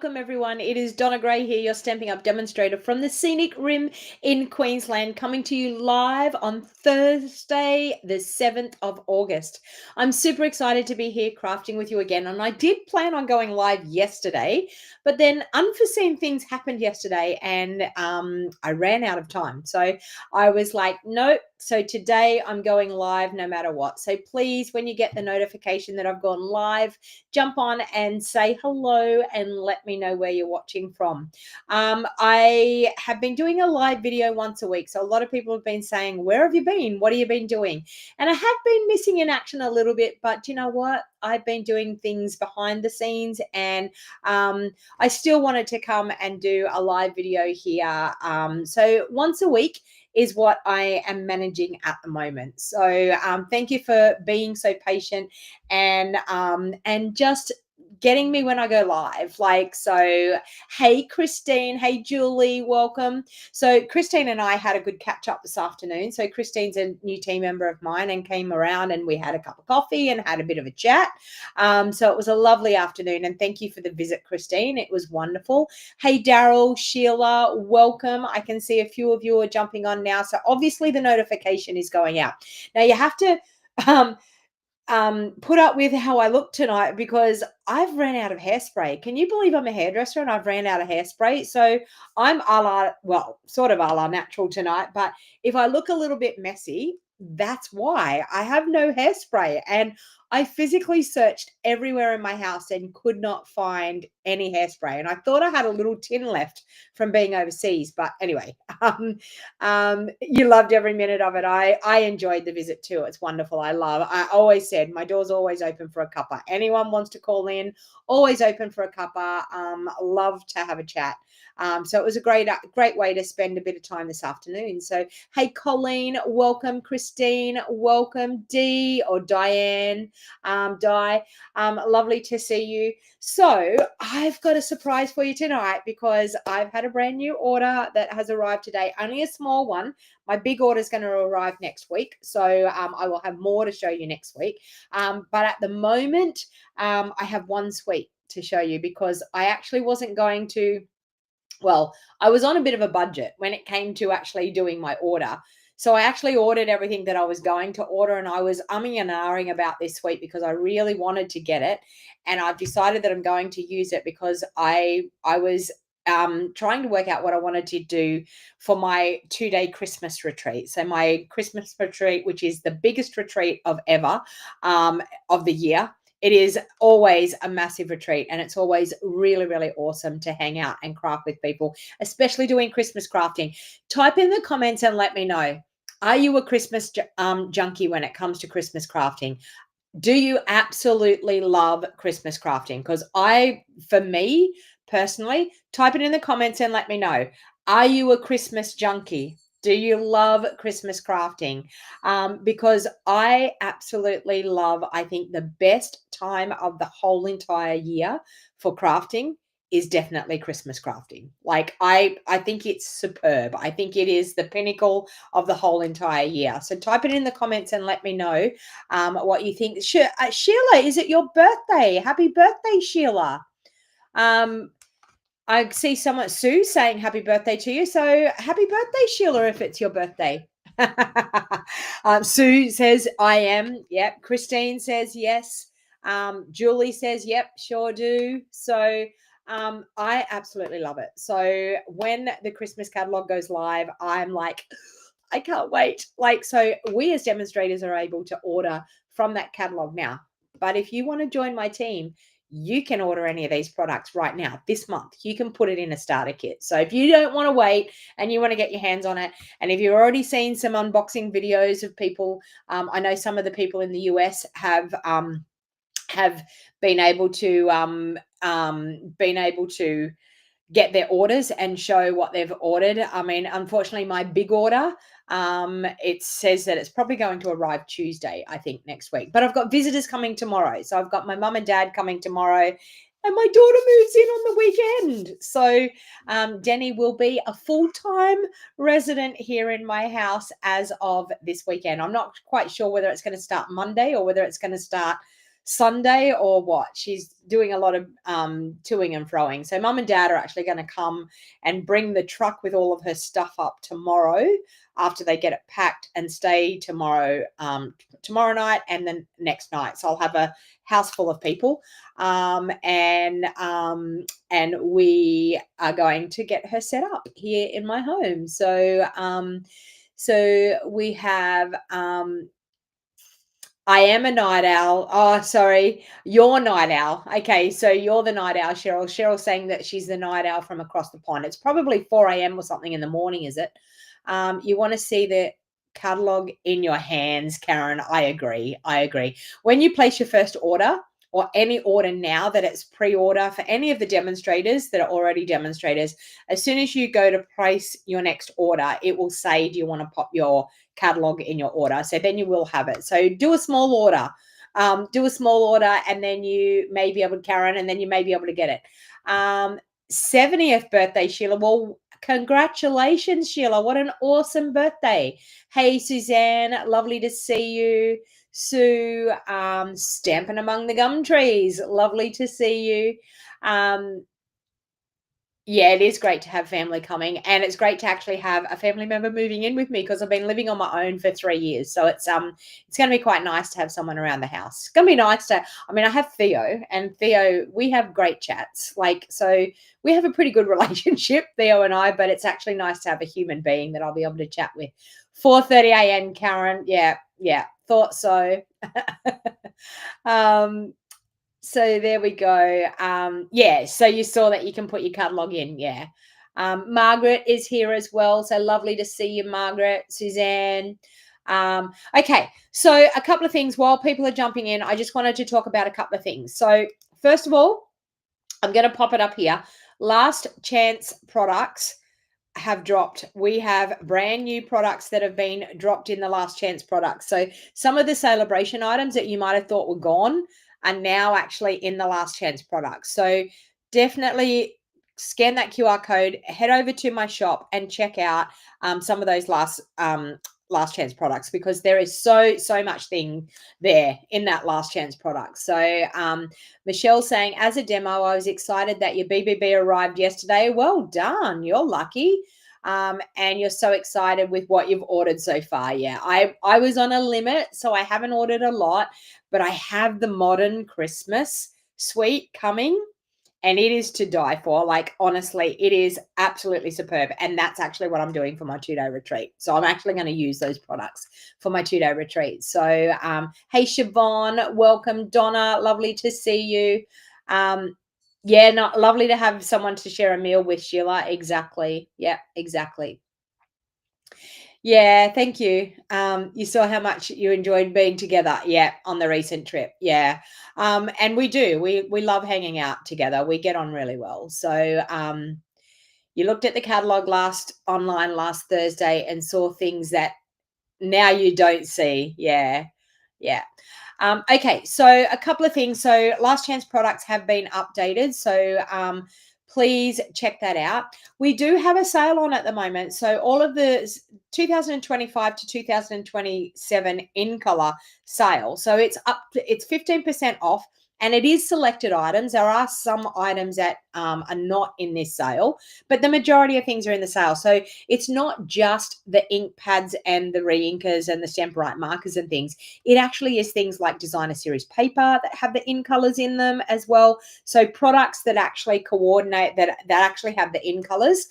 Welcome everyone. It is Donna Gray here, your Stamping Up demonstrator from the Scenic Rim in Queensland, coming to you live on Thursday, the 7th of August. I'm super excited to be here crafting with you again, and I did plan on going live yesterday, but then unforeseen things happened yesterday and I ran out of time. So I was like, nope. So today I'm going live no matter what. So please, when you get the notification that I've gone live, jump on and say hello and let me know where you're watching from. I have been doing a live video once a week. So a lot of people have been saying, where have you been? What have you been doing? And I have been missing in action a little bit, but you know what? I've been doing things behind the scenes, and I still wanted to come and do a live video here. So once a week is what I am managing at the moment. So thank you for being so patient and just getting me when I go live. Hey Christine, hey Julie, welcome. So Christine and I had a good catch up this afternoon. So Christine's a new team member of mine and came around and we had a cup of coffee and had a bit of a chat. So it was a lovely afternoon, and thank you for the visit, Christine. It was wonderful. Hey Daryl, Sheila, welcome. I can see a few of you are jumping on now. So obviously the notification is going out. Now you have to put up with how I look tonight because I've ran out of hairspray. Can you believe I'm a hairdresser and I've ran out of hairspray? So I'm sort of a la natural tonight, but if I look a little bit messy, that's why I have no hairspray. And I physically searched everywhere in my house and could not find any hairspray. And I thought I had a little tin left from being overseas. But anyway, you loved every minute of it. I enjoyed the visit too. It's wonderful. I always said my door's always open for a cuppa. Anyone wants to call in, always open for a cuppa. Love to have a chat. So it was a great way to spend a bit of time this afternoon. So, hey, Colleen, welcome. Christine, welcome. Dee or Diane, Di, lovely to see you. So I've got a surprise for you tonight because I've had a brand new order that has arrived today, only a small one. My big order is going to arrive next week. So I will have more to show you next week. But at the moment, I have one suite to show you because I actually wasn't going to. Well, I was on a bit of a budget when it came to actually doing my order. So I actually ordered everything that I was going to order, and I was umming and ahhing about this suite because I really wanted to get it. And I've decided that I'm going to use it because I was trying to work out what I wanted to do for my 2-day Christmas retreat. So my Christmas retreat, which is the biggest retreat of ever of the year. It is always a massive retreat, and it's always really, really awesome to hang out and craft with people, especially doing Christmas crafting. Type in the comments and let me know. Are you a Christmas junkie when it comes to Christmas crafting? Do you absolutely love Christmas crafting? Because for me personally, type it in the comments and let me know. Are you a Christmas junkie? Do you love Christmas crafting? Because I absolutely love, I think the best time of the whole entire year for crafting is definitely Christmas crafting. Like I think it's superb. I think it is the pinnacle of the whole entire year. So type it in the comments and let me know what you think. Sheila, is it your birthday? Happy birthday, Sheila. I see someone, Sue, saying happy birthday to you. So happy birthday, Sheila, if it's your birthday. Sue says, I am. Yep. Christine says, yes. Julie says, yep, sure do. So I absolutely love it. So when the Christmas catalog goes live, I'm like, I can't wait. So we as demonstrators are able to order from that catalog now. But if you want to join my team, you can order any of these products right now, this month. You can put it in a starter kit. So if you don't want to wait and you want to get your hands on it, and if you've already seen some unboxing videos of people, I know some of the people in the US have been able to get their orders and show what they've ordered. I mean, unfortunately, my big order, it says that it's probably going to arrive Tuesday, I think, next week. But I've got visitors coming tomorrow. So I've got my mum and dad coming tomorrow, and my daughter moves in on the weekend. So Denny will be a full-time resident here in my house as of this weekend. I'm not quite sure whether it's going to start Monday or whether it's going to start Sunday or what? She's doing a lot of toing and froing. So mum and dad are actually going to come and bring the truck with all of her stuff up tomorrow after they get it packed, and stay tomorrow night and then next night. So I'll have a house full of people, and we are going to get her set up here in my home. So we have I am a night owl. Oh, sorry. You're night owl. Okay, so you're the night owl, Cheryl. Cheryl's saying that she's the night owl from across the pond. It's probably 4 a.m. or something in the morning, is it? You want to see the catalog in your hands, Karen. I agree. I agree. When you place your first order, or any order now that it's pre-order for any of the demonstrators that are already demonstrators, as soon as you go to place your next order, it will say, do you want to pop your catalog in your order? So then you will have it. So do a small order. And then you may be able to, Karen, and then you may be able to get it. 70th birthday, Sheila. Well, congratulations, Sheila. What an awesome birthday. Hey, Suzanne, lovely to see you. Sue, stamping among the gum trees. Lovely to see you. Yeah, it is great to have family coming, and it's great to actually have a family member moving in with me, because I've been living on my own for 3 years. So it's going to be quite nice to have someone around the house. It's going to be nice to, I have Theo, and Theo, we have great chats. So we have a pretty good relationship, Theo and I, but it's actually nice to have a human being that I'll be able to chat with. 4:30 a.m., Karen. Yeah, thought so. So there we go. Yeah, so you saw that you can put your catalog in. Yeah. Margaret is here as well. So lovely to see you, Margaret. Suzanne. Okay, so a couple of things while people are jumping in. I just wanted to talk about a couple of things. So first of all, I'm going to pop it up here. Last chance products have dropped. We have brand new products that have been dropped in the last chance products. So some of the celebration items that you might have thought were gone are now actually in the last chance products. So definitely scan that QR code, head over to my shop and check out some of those last chance products, because there is so much thing there in that last chance product. So Michelle saying, as a demo, I was excited that your BBB arrived yesterday. Well done. You're lucky. And you're so excited with what you've ordered so far. Yeah, I was on a limit, so I haven't ordered a lot, but I have the modern Christmas suite coming, and it is to die for. Like, honestly, it is absolutely superb. And that's actually what I'm doing for my 2-day retreat. So I'm actually going to use those products for my 2-day retreat. So, hey, Siobhan, welcome. Donna, lovely to see you. Yeah, lovely to have someone to share a meal with, Sheila. Exactly. Yeah, exactly. Yeah, thank you. You saw how much you enjoyed being together. Yeah, on the recent trip. Yeah. And we do. We love hanging out together. We get on really well. So you looked at the catalog online last Thursday and saw things that now you don't see. Yeah. Yeah. Okay, so a couple of things. So last chance products have been updated. So please check that out. We do have a sale on at the moment. So all of the 2025 to 2027 in color sale. So it's 15% off. And it is selected items. There are some items that are not in this sale, but the majority of things are in the sale. So it's not just the ink pads and the re-inkers and the Stamp-Right markers and things. It actually is things like designer series paper that have the in colors in them as well. So products that actually coordinate, that actually have the in colors,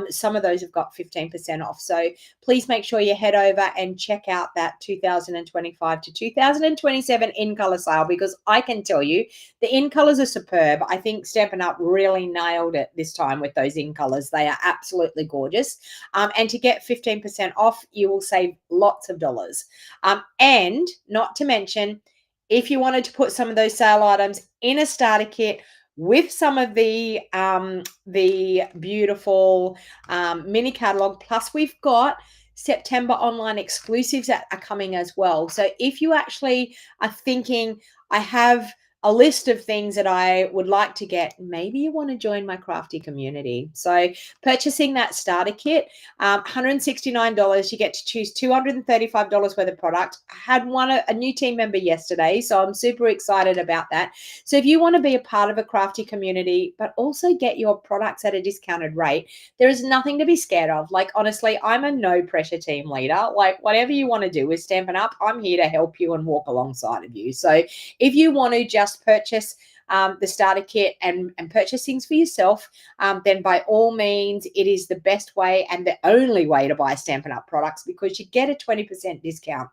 some of those have got 15% off. So please make sure you head over and check out that 2025 to 2027 in color sale, because I can tell you the in colors are superb. I think Stampin' Up really nailed it this time with those in colors. They are absolutely gorgeous. And to get 15% off, you will save lots of dollars. And not to mention, if you wanted to put some of those sale items in a starter kit with some of the beautiful mini catalog, plus we've got September online exclusives that are coming as well. So if you actually are thinking, I have a list of things that I would like to get. Maybe you want to join my crafty community. So purchasing that starter kit, $169, you get to choose $235 worth of product. I had a new team member yesterday, so I'm super excited about that. So if you want to be a part of a crafty community, but also get your products at a discounted rate, there is nothing to be scared of. Like, honestly, I'm a no pressure team leader. Like, whatever you want to do with Stampin' Up, I'm here to help you and walk alongside of you. So if you want to just purchase the starter kit and purchase things for yourself, then by all means, it is the best way and the only way to buy Stampin' Up products, because you get a 20% discount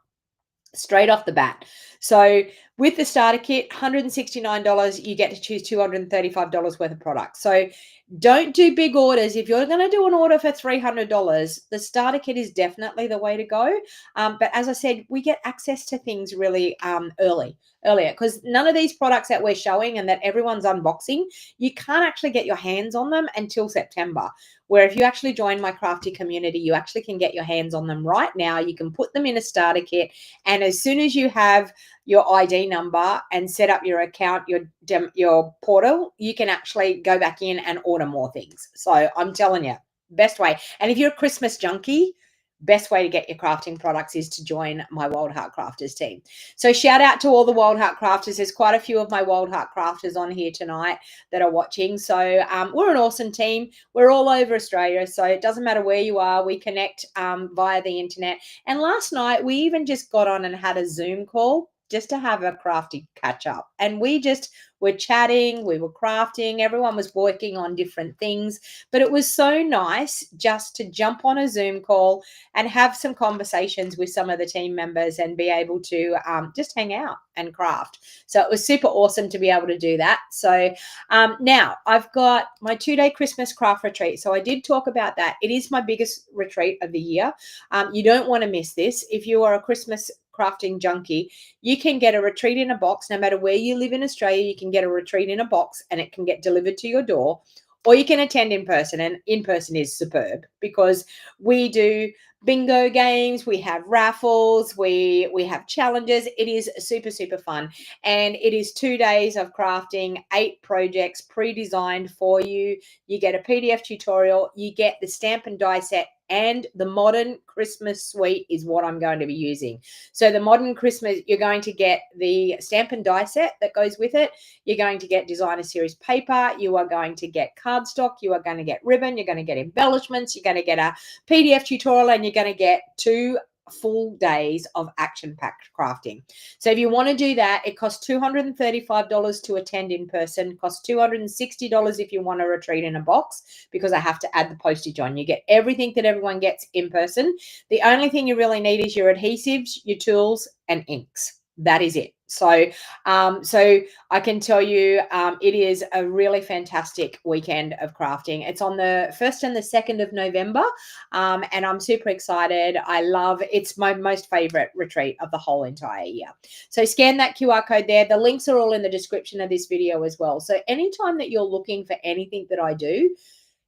straight off the bat. So with the starter kit, $169, you get to choose $235 worth of products. So don't do big orders. If you're going to do an order for $300, the starter kit is definitely the way to go. But as I said, we get access to things really earlier, because none of these products that we're showing and that everyone's unboxing, you can't actually get your hands on them until September. Where if you actually join my crafty community, you actually can get your hands on them right now. You can put them in a starter kit, and as soon as you have your ID number and set up your account, your portal, you can actually go back in and order more things. So I'm telling you, best way. And if you're a Christmas junkie, best way to get your crafting products is to join my Wild Heart Crafters team. So shout out to all the Wild Heart Crafters. There's quite a few of my Wild Heart Crafters on here tonight that are watching. So we're an awesome team. We're all over Australia, so it doesn't matter where you are. We connect via the internet. And last night, we even just got on and had a Zoom call just to have a crafty catch up. And we just were chatting, we were crafting, everyone was working on different things. But it was so nice just to jump on a Zoom call and have some conversations with some of the team members and be able to just hang out and craft. So it was super awesome to be able to do that. So now I've got my 2-day Christmas craft retreat. So I did talk about that. It is my biggest retreat of the year. You don't want to miss this. If you are a Christmas crafting junkie, you can get a retreat in a box. No matter where you live in Australia, you can get a retreat in a box and it can get delivered to your door, or you can attend in person. And in person is superb because we do bingo games, we have raffles, we have challenges. It is super, super fun. And it is 2 days of crafting 8 projects pre-designed for you. You get a PDF tutorial, you get the stamp and die set, and the modern Christmas suite is what I'm going to be using. So the modern Christmas, you're going to get the stamp and die set that goes with it. You're going to get designer series paper. You are going to get cardstock. You are going to get ribbon. You're going to get embellishments. You're going to get a PDF tutorial, and you're going to get 2 full days of action-packed crafting. So if you want to do that, it costs $235 to attend in person, costs $260 if you want a retreat in a box, because I have to add the postage on. You get everything that everyone gets in person. The only thing you really need is your adhesives, your tools, and inks. That is it. So I can tell you it is a really fantastic weekend of crafting. It's on the 1st and the 2nd of November, and I'm super excited. It's my most favorite retreat of the whole entire year. So scan that QR code there. The links are all in the description of this video as well. So anytime that you're looking for anything that I do,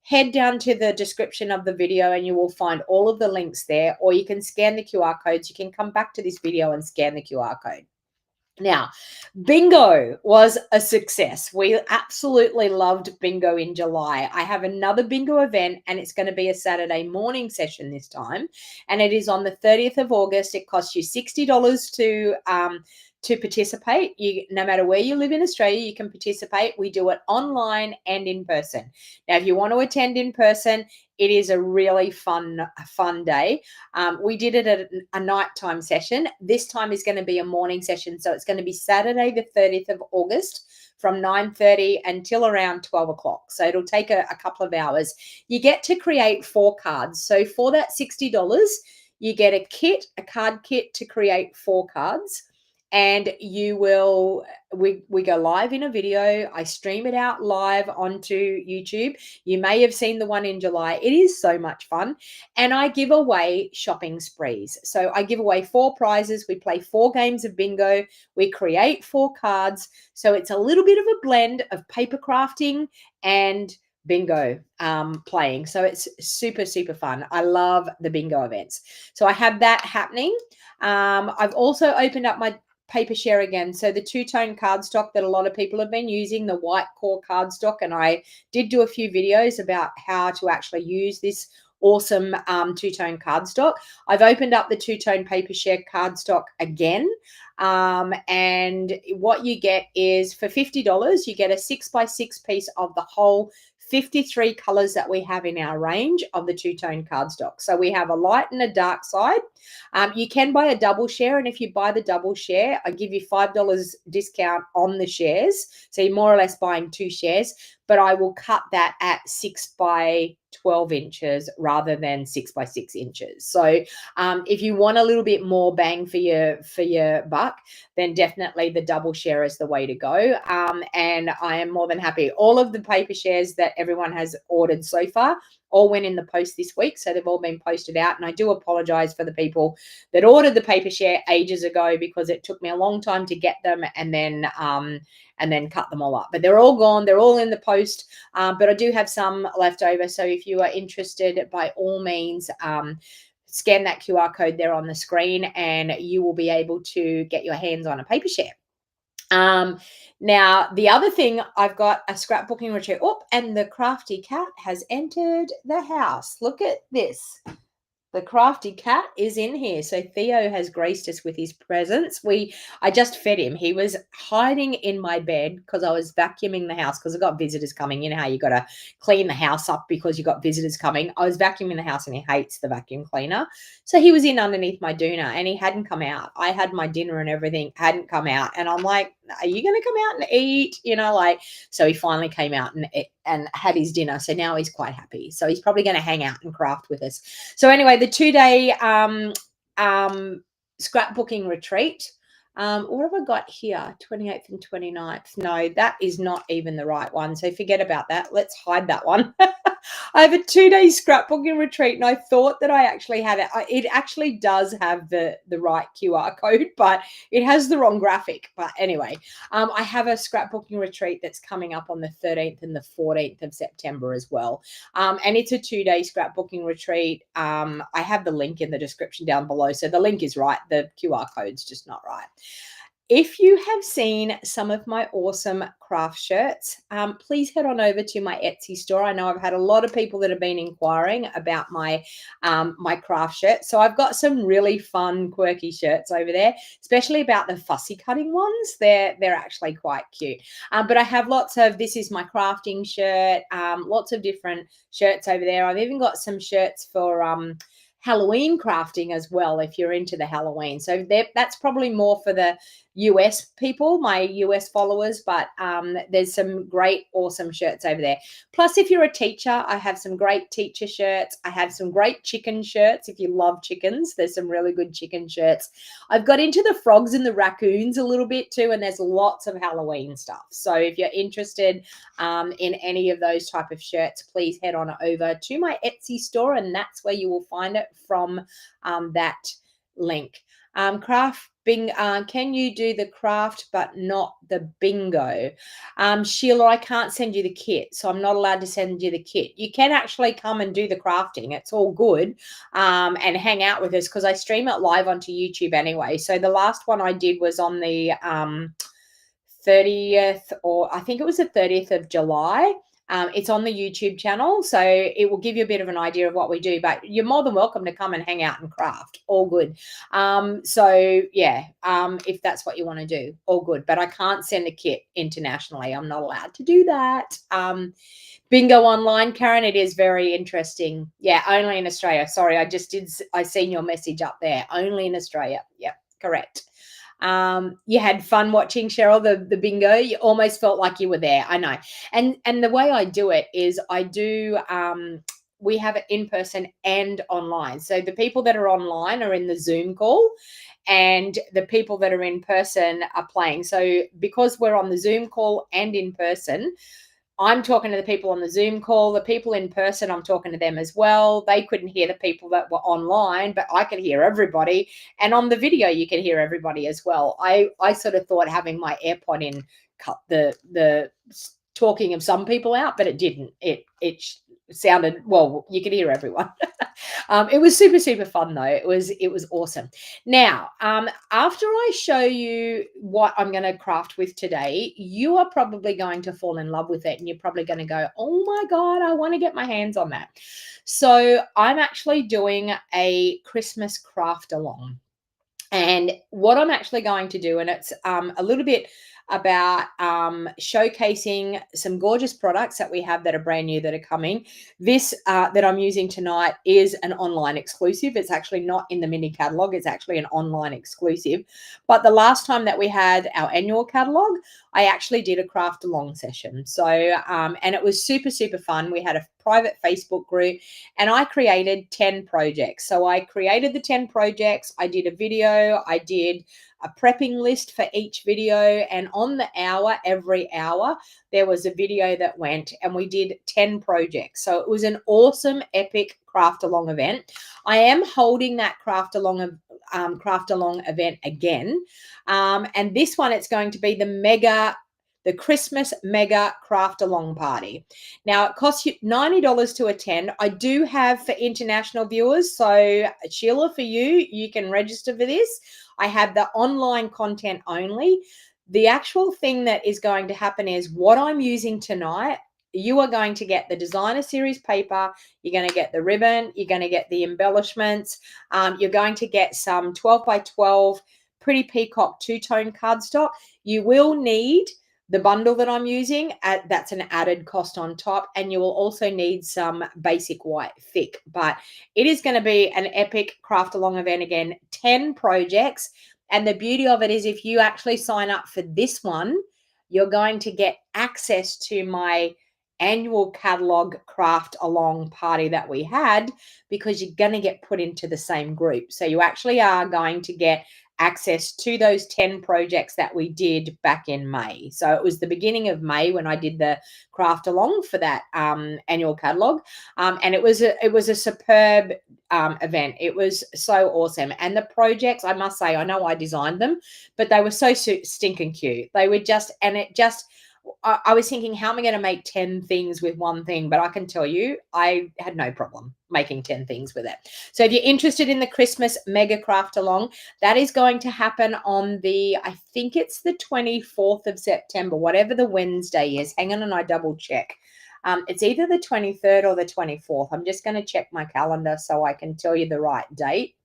head down to the description of the video and you will find all of the links there, or you can scan the QR codes. You can come back to this video and scan the QR code. Now, bingo was a success. We absolutely loved bingo in July. I have another bingo event, and it's going to be a Saturday morning session this time, and it is on the 30th of August. It costs you $60 to participate. No matter where you live in Australia, you can participate. We do it online and in person. Now, if you want to attend in person, it is a really fun day. We did it at a nighttime session. This time is going to be a morning session. So it's going to be Saturday, the 30th of August from 9:30 until around 12 o'clock. So it'll take a couple of hours. You get to create 4 cards. So for that $60, you get a card kit to create 4 cards. And we go live in a video. I stream it out live onto YouTube. You may have seen the one in July. It is so much fun. And I give away shopping sprees. So I give away 4 prizes. We play 4 games of bingo. We create 4 cards. So it's a little bit of a blend of paper crafting and bingo playing. So it's super, super fun. I love the bingo events. So I have that happening. I've also opened up my Papershare again. So the two-tone cardstock that a lot of people have been using, the white core cardstock, and I did do a few videos about how to actually use this awesome two-tone cardstock. I've opened up the two-tone Papershare cardstock again. And what you get is for $50, you get a 6x6 piece of the whole 53 colors that we have in our range of the two-tone cardstock. So we have a light and a dark side. You can buy a double share, and if you buy the double share, I give you $5 discount on the shares. So you're more or less buying 2 shares, but I will cut that at 6x12 inches rather than 6x6 inches. So if you want a little bit more bang for your buck, then definitely the double share is the way to go. And I am more than happy. All of the paper shares that everyone has ordered so far all went in the post this week, so they've all been posted out. And I do apologize for the people that ordered the paper share ages ago, because it took me a long time to get them and then cut them all up. But they're all gone. They're all in the post. But I do have some left over. So if you are interested, by all means, scan that QR code there on the screen, and you will be able to get your hands on a paper share. Now, the other thing, I've got a scrapbooking retreat. Oh, and the crafty cat has entered the house. Look at this. The crafty cat is in here. So Theo has graced us with his presence. I just fed him. He was hiding in my bed because I was vacuuming the house, because I got visitors coming. You know how you got to clean the house up because you got visitors coming. I was vacuuming the house, and he hates the vacuum cleaner. So he was in underneath my doona, and he hadn't come out. I had my dinner and everything, hadn't come out. And I'm like, are you going to come out and eat? So he finally came out and had his dinner. So now he's quite happy. So he's probably going to hang out and craft with us. So anyway, the 2-day scrapbooking retreat. What have I got here? 28th and 29th. No, that is not even the right one. So forget about that. Let's hide that one. I have a 2-day scrapbooking retreat, and I thought that I actually had it. It actually does have the right QR code, but it has the wrong graphic. But anyway, I have a scrapbooking retreat that's coming up on the 13th and the 14th of September as well. And it's a 2-day scrapbooking retreat. I have the link in the description down below. So the link is right. The QR code's just not right. If you have seen some of my awesome craft shirts, please head on over to my Etsy store. I know I've had a lot of people that have been inquiring about my my craft shirts. So I've got some really fun, quirky shirts over there, especially about the fussy cutting ones. They're actually quite cute. But I have lots of, this is my crafting shirt, lots of different shirts over there. I've even got some shirts for Halloween crafting as well, if you're into the Halloween. So that's probably more for the US people, my US followers, but there's some great, awesome shirts over there. Plus, if you're a teacher, I have some great teacher shirts. I have some great chicken shirts. If you love chickens, there's some really good chicken shirts. I've got into the frogs and the raccoons a little bit too, and there's lots of Halloween stuff. So if you're interested in any of those type of shirts, please head on over to my Etsy store, and that's where you will find it from that link. Can you do the craft but not the bingo? Sheila, I can't send you the kit, so I'm not allowed to send you the kit. You can actually come and do the crafting. It's all good, and hang out with us, because I stream it live onto YouTube anyway. So the last one I did was on the 30th, or I think it was the 30th of July. It's on the YouTube channel, so it will give you a bit of an idea of what we do, but you're more than welcome to come and hang out and craft. All good. So yeah, if that's what you want to do, all good. But I can't send a kit internationally. I'm not allowed to do that. Bingo online, Karen, it is very interesting. Yeah, only in Australia. Sorry, I seen your message up there. Only in Australia. Yep, correct. You had fun watching, Cheryl, the bingo. You almost felt like you were there. I know. And the way I do it is we have it in person and online. So the people that are online are in the Zoom call, and the people that are in person are playing. So because we're on the Zoom call and in person, I'm talking to the people on the Zoom call. The people in person, I'm talking to them as well. They couldn't hear the people that were online, but I could hear everybody. And on the video, you can hear everybody as well. I sort of thought having my AirPod in cut the talking of some people out, but it didn't. It sounded, well, you could hear everyone. It was super, super fun though. It was awesome. Now, after I show you what I'm going to craft with today, you are probably going to fall in love with it, and you're probably going to go, oh my God, I want to get my hands on that. So I'm actually doing a Christmas craft along. And what I'm actually going to do, and it's a little bit about showcasing some gorgeous products that we have that are brand new that are coming. This that I'm using tonight is an online exclusive. It's actually not in the mini catalog. It's actually an online exclusive. But the last time that we had our annual catalog, I actually did a craft along session. So, and it was super, super fun. We had a private Facebook group, and I created 10 projects. So I created the 10 projects. I did a video. I did a prepping list for each video. And on the hour, every hour, there was a video that went, and we did 10 projects. So it was an awesome, epic craft along event. I am holding that craft along event again. And this one, it's going to be the Christmas mega craft along party. Now, it costs you $90 to attend. I do have for international viewers. So Sheila, for you, you can register for this. I have the online content only. The actual thing that is going to happen is what I'm using tonight. You are going to get the designer series paper. You're going to get the ribbon. You're going to get the embellishments. You're going to get some 12 by 12 pretty peacock two-tone cardstock. You will need the bundle that I'm using, that's an added cost on top. And you will also need some basic white thick. But it is going to be an epic craft along event again, 10 projects. And the beauty of it is if you actually sign up for this one, you're going to get access to my annual catalog craft along party that we had, because you're going to get put into the same group. So you actually are going to get access to those 10 projects that we did back in May. So it was the beginning of May when I did the craft along for that annual catalog. And it was a superb event. It was so awesome. And the projects, I must say, I know I designed them, but they were so stinking cute. They were just, and it just, I was thinking, how am I going to make 10 things with one thing? But I can tell you, I had no problem making 10 things with it. So if you're interested in the Christmas mega craft along, that is going to happen on I think it's the 24th of September, whatever the Wednesday is. Hang on, and I double check. It's either the 23rd or the 24th. I'm just going to check my calendar so I can tell you the right date.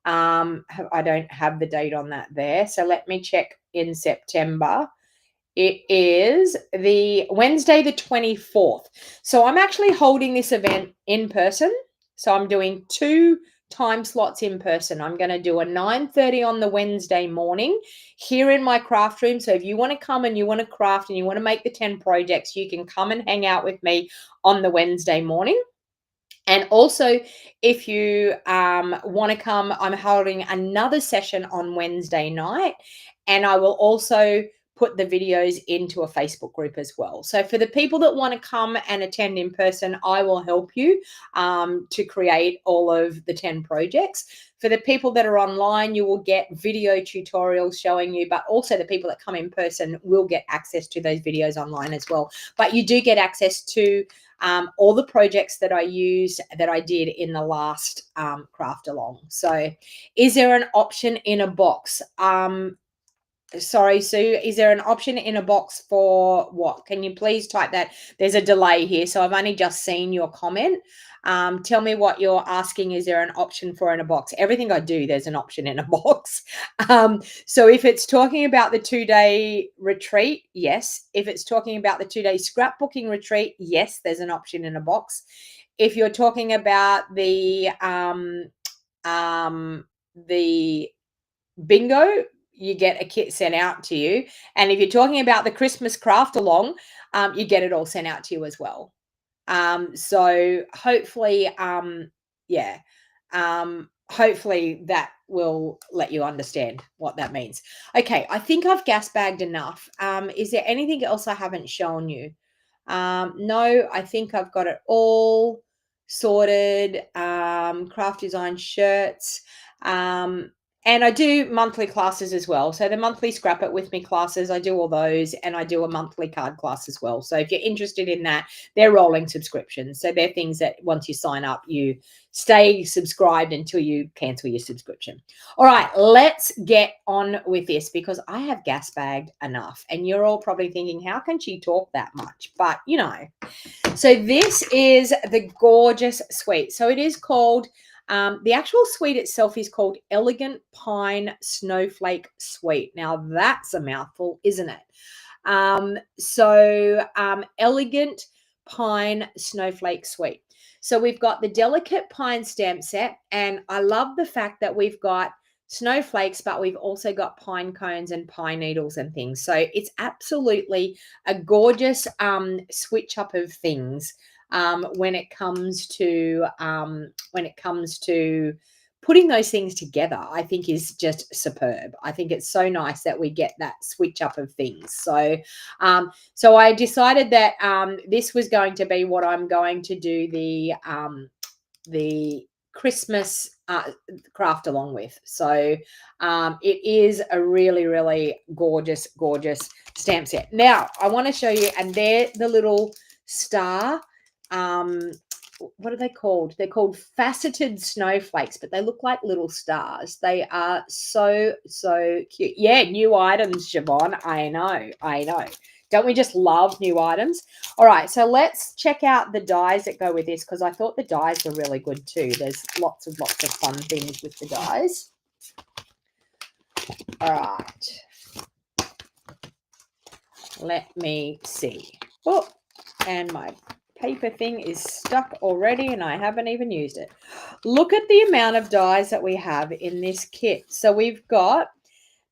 I don't have the date on that there. So let me check in September. It is the Wednesday, the 24th. So I'm actually holding this event in person. So I'm doing 2 time slots in person. I'm going to do a 9:30 on the Wednesday morning here in my craft room. So if you want to come and you want to craft and you want to make the 10 projects, you can come and hang out with me on the Wednesday morning. And also, if you want to come, I'm holding another session on Wednesday night, and I will also put the videos into a Facebook group as well. So for the people that want to come and attend in person, I will help you to create all of the 10 projects. For the people that are online, you will get video tutorials showing you, but also the people that come in person will get access to those videos online as well. But you do get access to all the projects that I did in the last craft along. So is there an option in a box? Sorry, Sue, is there an option in a box for what? Can you please type that? There's a delay here, so I've only just seen your comment. Tell me what you're asking. Is there an option for in a box? Everything I do, there's an option in a box. So if it's talking about the 2-day retreat, yes. If it's talking about the 2-day scrapbooking retreat, yes, there's an option in a box. If you're talking about the bingo, you get a kit sent out to you. And if you're talking about the Christmas craft along, you get it all sent out to you as well. So hopefully, hopefully that will let you understand what that means. Okay, I think I've gas bagged enough. Is there anything else I haven't shown you? No, I think I've got it all sorted. Craft design shirts. And I do monthly classes as well. So the monthly Scrap It With Me classes, I do all those, and I do a monthly card class as well. So if you're interested in that, they're rolling subscriptions. So they're things that once you sign up, you stay subscribed until you cancel your subscription. All right, let's get on with this because I have gas bagged enough. And you're all probably thinking, how can she talk that much? But, you know, so this is the gorgeous suite. So it is called, the actual suite itself is called Elegant Pine Snowflake Suite. Now that's a mouthful, isn't it? Elegant Pine Snowflake Suite. So we've got the delicate pine stamp set, and I love the fact that we've got snowflakes, but we've also got pine cones and pine needles and things. So it's absolutely a gorgeous switch up of things when it comes to putting those things together. I think is just superb. I think it's so nice that we get that switch up of things. So I decided that this was going to be what I'm going to do the Christmas craft along with. So it is a really, really gorgeous, gorgeous stamp set. Now I want to show you, and they're the little star. What are they called? They're called faceted snowflakes, but they look like little stars. They are so, so cute. Yeah, new items, Siobhan. I know. Don't we just love new items? All right, so let's check out the dies that go with this because I thought the dies were really good too. There's lots of fun things with the dies. All right. Let me see. Oh, and my paper thing is stuck already and I haven't even used it. Look at the amount of dies that we have in this kit. So we've got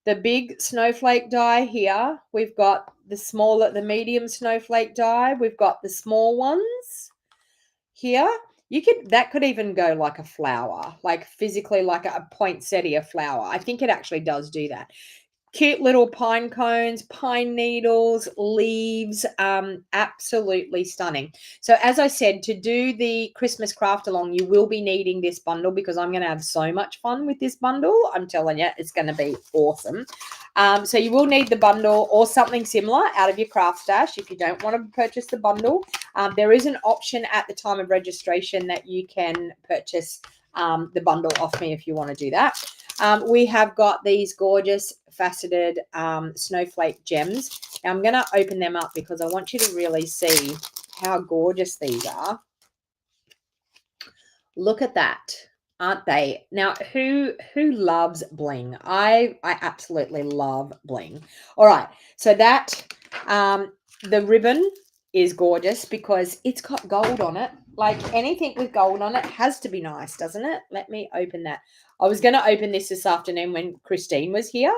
the big snowflake die here. We've got the medium snowflake die. We've got the small ones here. That could even go like a flower, like physically like a poinsettia flower. I think it actually does do that. Cute little pine cones, pine needles, leaves, absolutely stunning. So as I said, to do the Christmas craft along, you will be needing this bundle because I'm going to have so much fun with this bundle. I'm telling you, it's going to be awesome. So you will need the bundle or something similar out of your craft stash if you don't want to purchase the bundle. There is an option at the time of registration that you can purchase the bundle off me if you want to do that. We have got these gorgeous faceted snowflake gems. Now I'm going to open them up because I want you to really see how gorgeous these are. Look at that, aren't they? Now, who loves bling? I absolutely love bling. All right, so that the ribbon is gorgeous because it's got gold on it. Like anything with gold on it has to be nice, doesn't it? Let me open that. I was going to open this afternoon when Christine was here.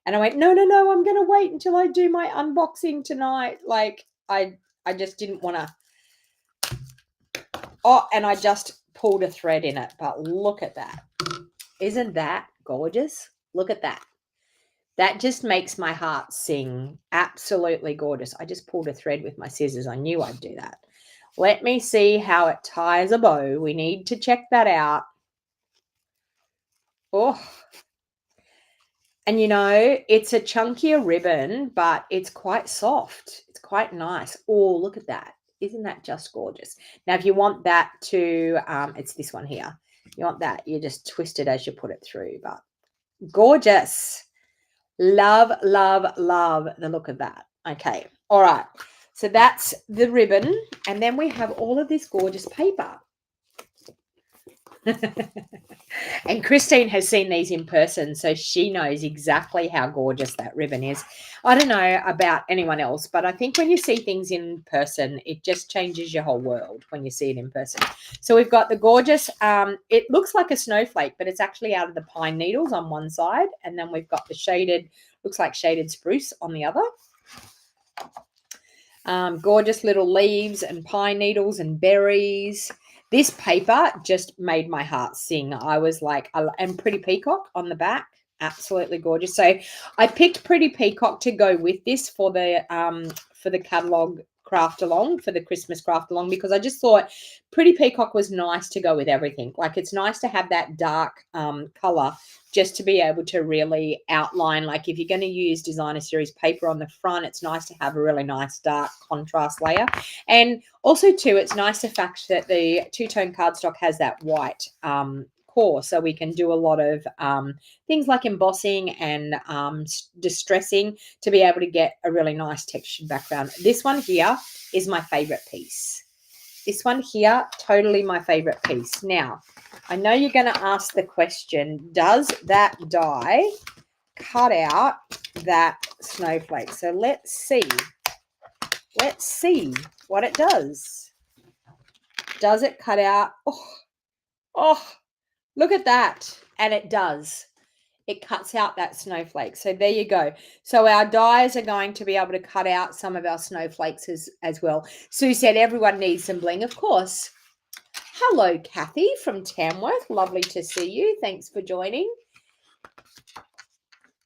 And I went, no, I'm going to wait until I do my unboxing tonight. Like, I just didn't want to. Oh, and I just pulled a thread in it. But look at that. Isn't that gorgeous? Look at that. That just makes my heart sing. Absolutely gorgeous. I just pulled a thread with my scissors. I knew I'd do that. Let me see how it ties a bow. We need to check that out. Oh. And, you know, it's a chunkier ribbon, but it's quite soft. It's quite nice. Oh, look at that. Isn't that just gorgeous? Now, if you want that to, it's this one here. You want that, you just twist it as you put it through. But gorgeous. Love, love, love the look of that. Okay. All right. So that's the ribbon. And then we have all of this gorgeous paper. And Christine has seen these in person, so she knows exactly how gorgeous that ribbon is. I don't know about anyone else, but I think when you see things in person, it just changes your whole world when you see it in person. So we've got the gorgeous, it looks like a snowflake, but it's actually out of the pine needles on one side. And then we've got the shaded, looks like shaded spruce on the other. Gorgeous little leaves and pine needles and berries. This paper just made my heart sing. I was like, and Pretty Peacock on the back, absolutely gorgeous. So I picked Pretty Peacock to go with this for the catalog craft along, for the Christmas craft along, because I just thought Pretty Peacock was nice to go with everything. Like, it's nice to have that dark color just to be able to really outline. Like, if you're going to use designer series paper on the front, it's nice to have a really nice dark contrast layer. And also too, it's nice the fact that the two-tone cardstock has that white core, so we can do a lot of things like embossing and distressing to be able to get a really nice textured background. This one here is my favorite piece. This one here, totally my favorite piece. Now, I know you're going to ask the question, does that die cut out that snowflake? So let's see. Let's see what it does. Does it cut out? Oh, look at that. And it does. It cuts out that snowflake. So there you go. So our dies are going to be able to cut out some of our snowflakes as well. Sue said everyone needs some bling, of course. Hello, Kathy from Tamworth. Lovely to see you. Thanks for joining.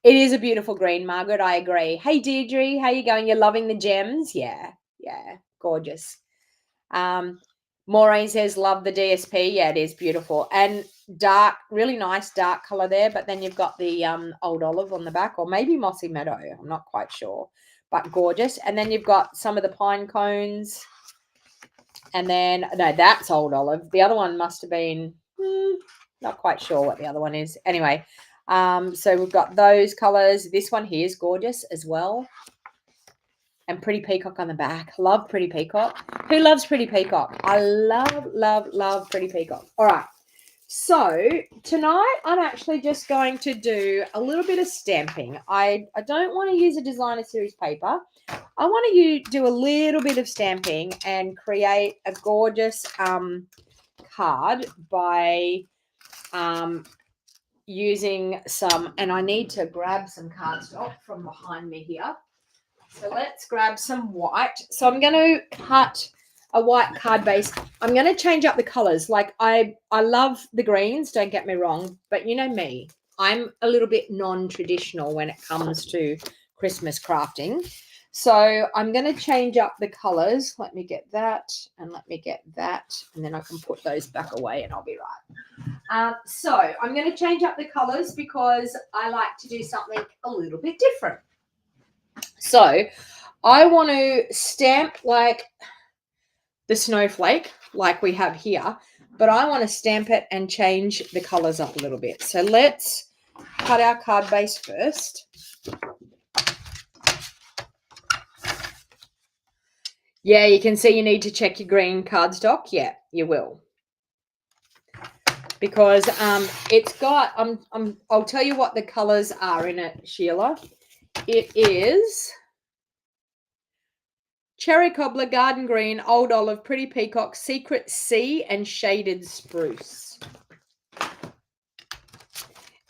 It is a beautiful green, Margaret. I agree. Hey, Deirdre, how you going? You're loving the gems? Yeah, gorgeous. Maureen says, love the DSP. Yeah, it is beautiful. And dark, really nice dark color there. But then you've got the old olive on the back, or maybe mossy meadow. I'm not quite sure, but gorgeous. And then you've got some of the pine cones. And then, no, that's old olive. The other one must have been, not quite sure what the other one is. Anyway, so we've got those colors. This one here is gorgeous as well. And Pretty Peacock on the back. Love Pretty Peacock. Who loves Pretty Peacock? I love Pretty Peacock. All right. So tonight I'm actually just going to do a little bit of stamping. I don't want to use a designer series paper. I want to do a little bit of stamping and create a gorgeous card by using some, and I need to grab some cardstock from behind me here. So let's grab some white. So I'm going to cut a white card base. I'm going to change up the colors. Like I love the greens, don't get me wrong, but you know me, I'm a little bit non-traditional when it comes to Christmas crafting. So I'm going to change up the colors. Let me get that and let me get that. And then I can put those back away and I'll be right. So I'm going to change up the colors because I like to do something a little bit different. So I want to stamp like the snowflake like we have here, but I want to stamp it and change the colors up a little bit. So let's cut our card base first. Yeah, you can see you need to check your green cardstock. Yeah, you will. Because it's got, I'll tell you what the colors are in it, Sheila. It is Cherry Cobbler, Garden Green, Old Olive, Pretty Peacock, Secret Sea, and Shaded Spruce.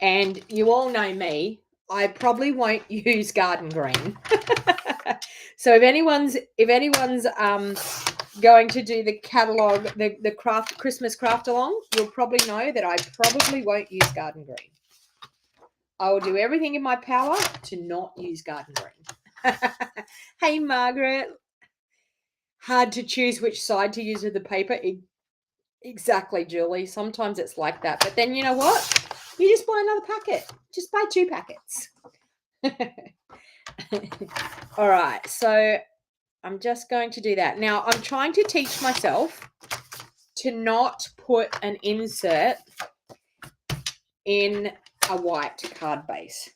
And you all know me, I probably won't use Garden Green. So if anyone's going to do the catalog, the craft Christmas craft along, you'll probably know that I probably won't use Garden Green. I will do everything in my power to not use Garden Green. Hey, Margaret. Hard to choose which side to use with the paper. Exactly, Julie. Sometimes it's like that. But then you know what? You just buy another packet. Just buy 2 packets. All right. So I'm just going to do that. Now, I'm trying to teach myself to not put an insert in a white card base.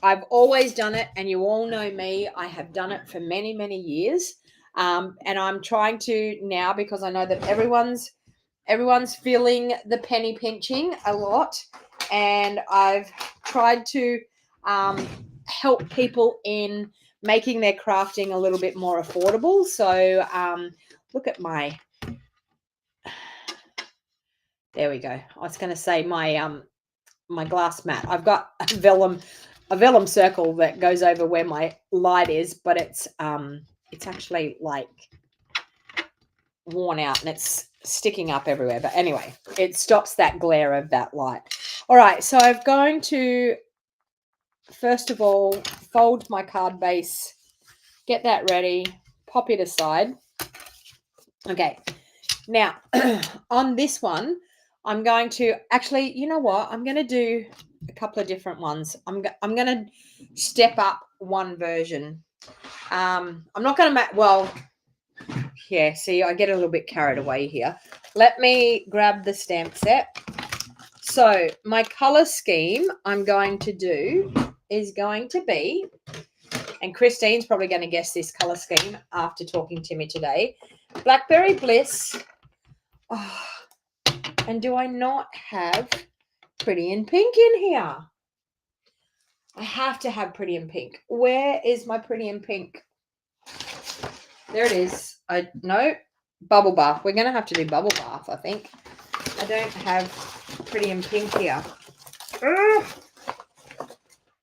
I've always done it, and you all know me. I have done it for many, many years. And I'm trying to now, because I know that everyone's feeling the penny pinching a lot, and I've tried to help people in making their crafting a little bit more affordable. So look at my, there we go. I was going to say my my glass mat. I've got a vellum circle that goes over where my light is, but it's actually like worn out and it's sticking up everywhere. But anyway, it stops that glare of that light. All right, so I'm going to first of all fold my card base, get that ready, pop it aside. Okay. Now, on this one, I'm going to actually, you know what? I'm going to do a couple of different ones. I'm going to step up one version. I'm not going to well, yeah, see, I get a little bit carried away here. Let me grab the stamp set. So my color scheme I'm going to do is going to be, and Christine's probably going to guess this color scheme after talking to me today, Blackberry Bliss. Oh, and do I not have Pretty in Pink in here? I have to have Pretty in Pink. Where is my Pretty in Pink? There it is. No, Bubble Bath. We're going to have to do Bubble Bath, I think. I don't have Pretty in Pink here. Ugh.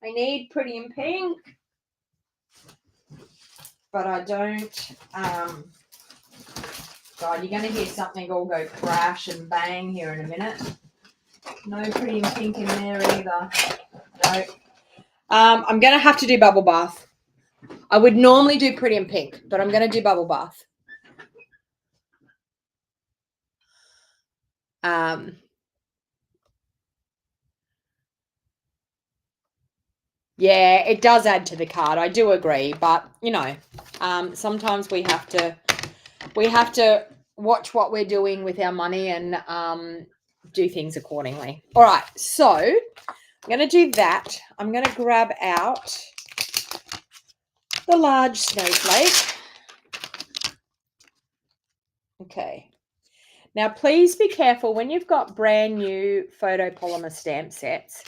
I need Pretty in Pink. But I don't. God, you're going to hear something all go crash and bang here in a minute. No Pretty in Pink in there either. No. I'm going to have to do Bubble Bath. I would normally do Pretty in Pink, but I'm going to do Bubble Bath. Yeah, it does add to the card. I do agree, but you know, sometimes we have to watch what we're doing with our money and do things accordingly. All right, so I'm going to do that. I'm going to grab out the large snowflake. Okay. Now, please be careful when you've got brand new photopolymer stamp sets.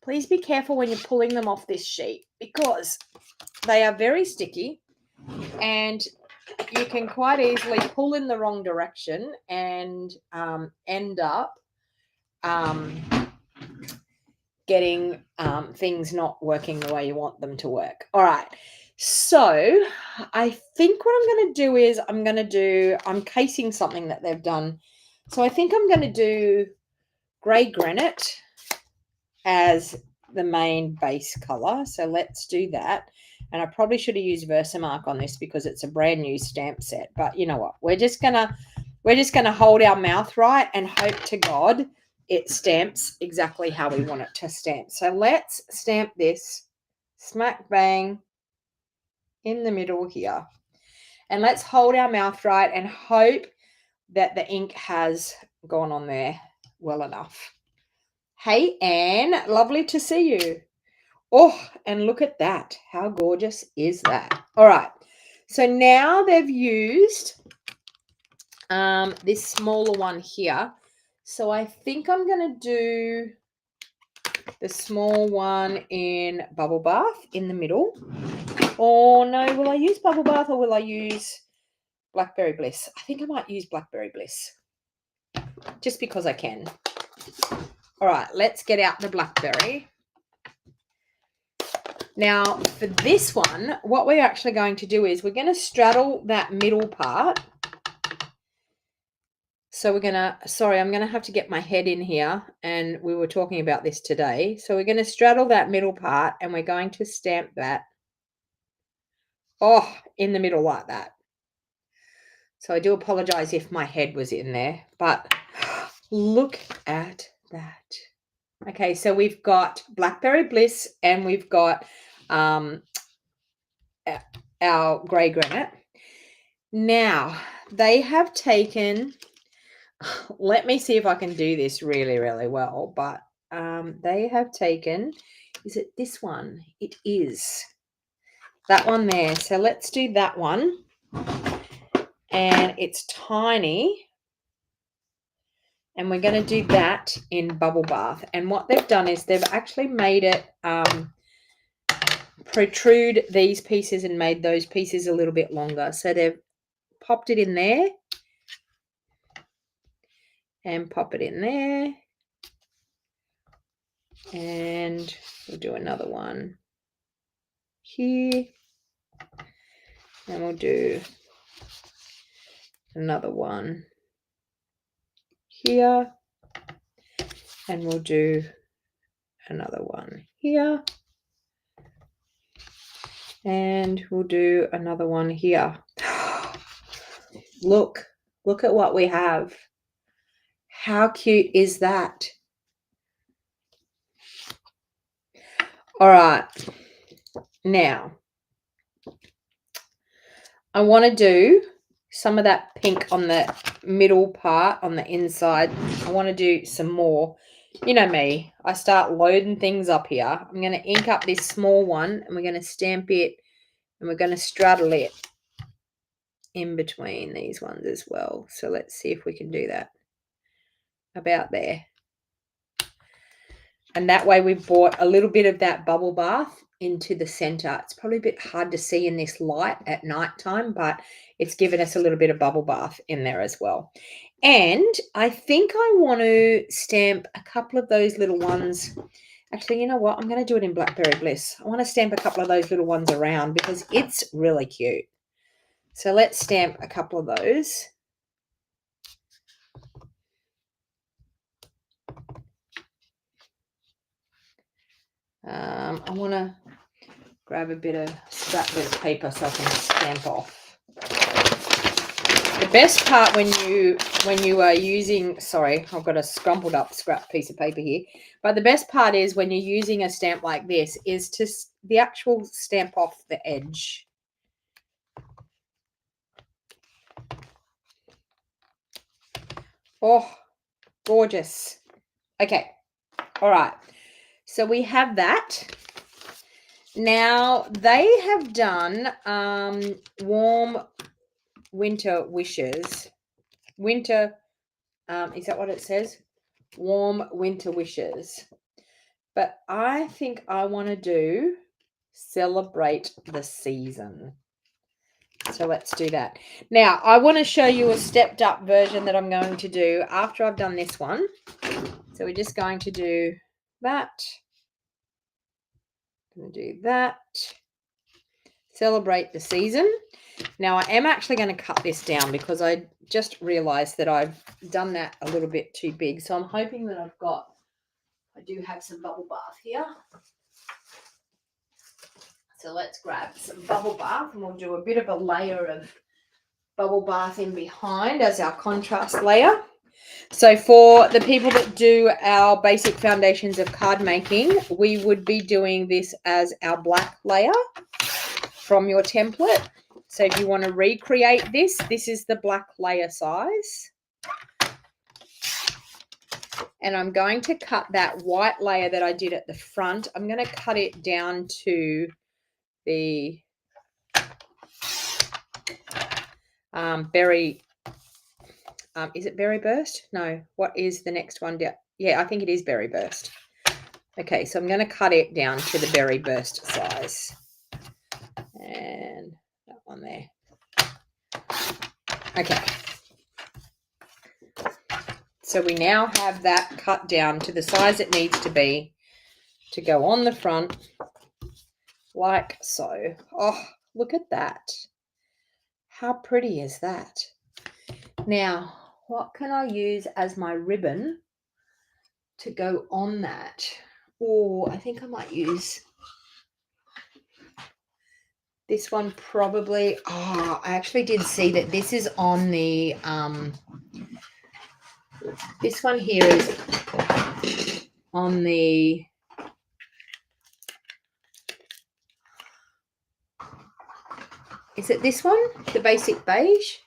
Please be careful when you're pulling them off this sheet because they are very sticky and you can quite easily pull in the wrong direction and end up getting things not working the way you want them to work. All right. So I think what I'm going to do is I'm casing something that they've done. So I think I'm going to do grey granite as the main base color. So let's do that. And I probably should have used Versamark on this because it's a brand new stamp set. But you know what? We're just gonna hold our mouth right and hope to God it stamps exactly how we want it to stamp. So let's stamp this smack bang in the middle here. And let's hold our mouth right and hope that the ink has gone on there well enough. Hey, Anne, lovely to see you. Oh, and look at that. How gorgeous is that? All right. So now they've used this smaller one here. So I think I'm going to do the small one in Bubble Bath in the middle. Or no, will I use Bubble Bath or will I use Blackberry Bliss? I think I might use Blackberry Bliss just because I can. All right, let's get out the Blackberry. Now, for this one, what we're actually going to do is we're going to straddle that middle part. So we're going to, sorry, I'm going to have to get my head in here, and we were talking about this today. So we're going to straddle that middle part, and we're going to stamp that, in the middle like that. So I do apologize if my head was in there, but look at that. Okay, so we've got Blackberry Bliss and we've got our grey granite. Now, they have taken, let me see if I can do this really, really well, but they have taken, is it this one? It is. That one there. So let's do that one. And it's tiny. And we're going to do that in Bubble Bath. And what they've done is they've actually made it protrude these pieces and made those pieces a little bit longer. So they've popped it in there and pop it in there. And we'll do another one here. And we'll do another one here. And we'll do another one here. And we'll do another one here. Look at what we have. How cute is that? All right. Now, I want to do some of that pink on the middle part on the inside. I want to do some more. You know me, I start loading things up here. I'm going to ink up this small one and we're going to stamp it and we're going to straddle it in between these ones as well. So let's see if we can do that about there. And that way we've brought a little bit of that bubble bath into the center. It's probably a bit hard to see in this light at nighttime, but it's given us a little bit of bubble bath in there as well. And I think I want to stamp a couple of those little ones. Actually, you know what? I'm going to do it in Blackberry Bliss. I want to stamp a couple of those little ones around because it's really cute. So let's stamp a couple of those. I want to grab a bit of scrap bit of paper so I can stamp off. The best part when you are using, sorry, I've got a scrumpled up scrap piece of paper here, but the best part is when you're using a stamp like this is to the actual stamp off the edge. Oh, gorgeous. Okay, all right. So we have that. Now they have done warm winter wishes. Winter, is that what it says? Warm winter wishes. But I think I want to do celebrate the season. So let's do that. Now, I want to show you a stepped up version that I'm going to do after I've done this one. So we're just going to do that. I'm going to do that. Celebrate the season. Now, I am actually going to cut this down because I just realized that I've done that a little bit too big. So I'm hoping that I do have some bubble bath here. So let's grab some bubble bath and we'll do a bit of a layer of bubble bath in behind as our contrast layer. So for the people that do our basic foundations of card making, we would be doing this as our black layer from your template. So if you want to recreate this, this is the black layer size. And I'm going to cut that white layer that I did at the front. I'm going to cut it down to the berry. Is it berry burst? No. What is the next one down? Yeah, I think it is berry burst. Okay, so I'm going to cut it down to the berry burst size. And that one there. Okay. So we now have that cut down to the size it needs to be to go on the front like so. Oh, look at that. How pretty is that? Now, what can I use as my ribbon to go on that? Oh, I think I might use this one probably. Oh, I actually did see that this is on the, this one here is on the, is it this one? The basic beige?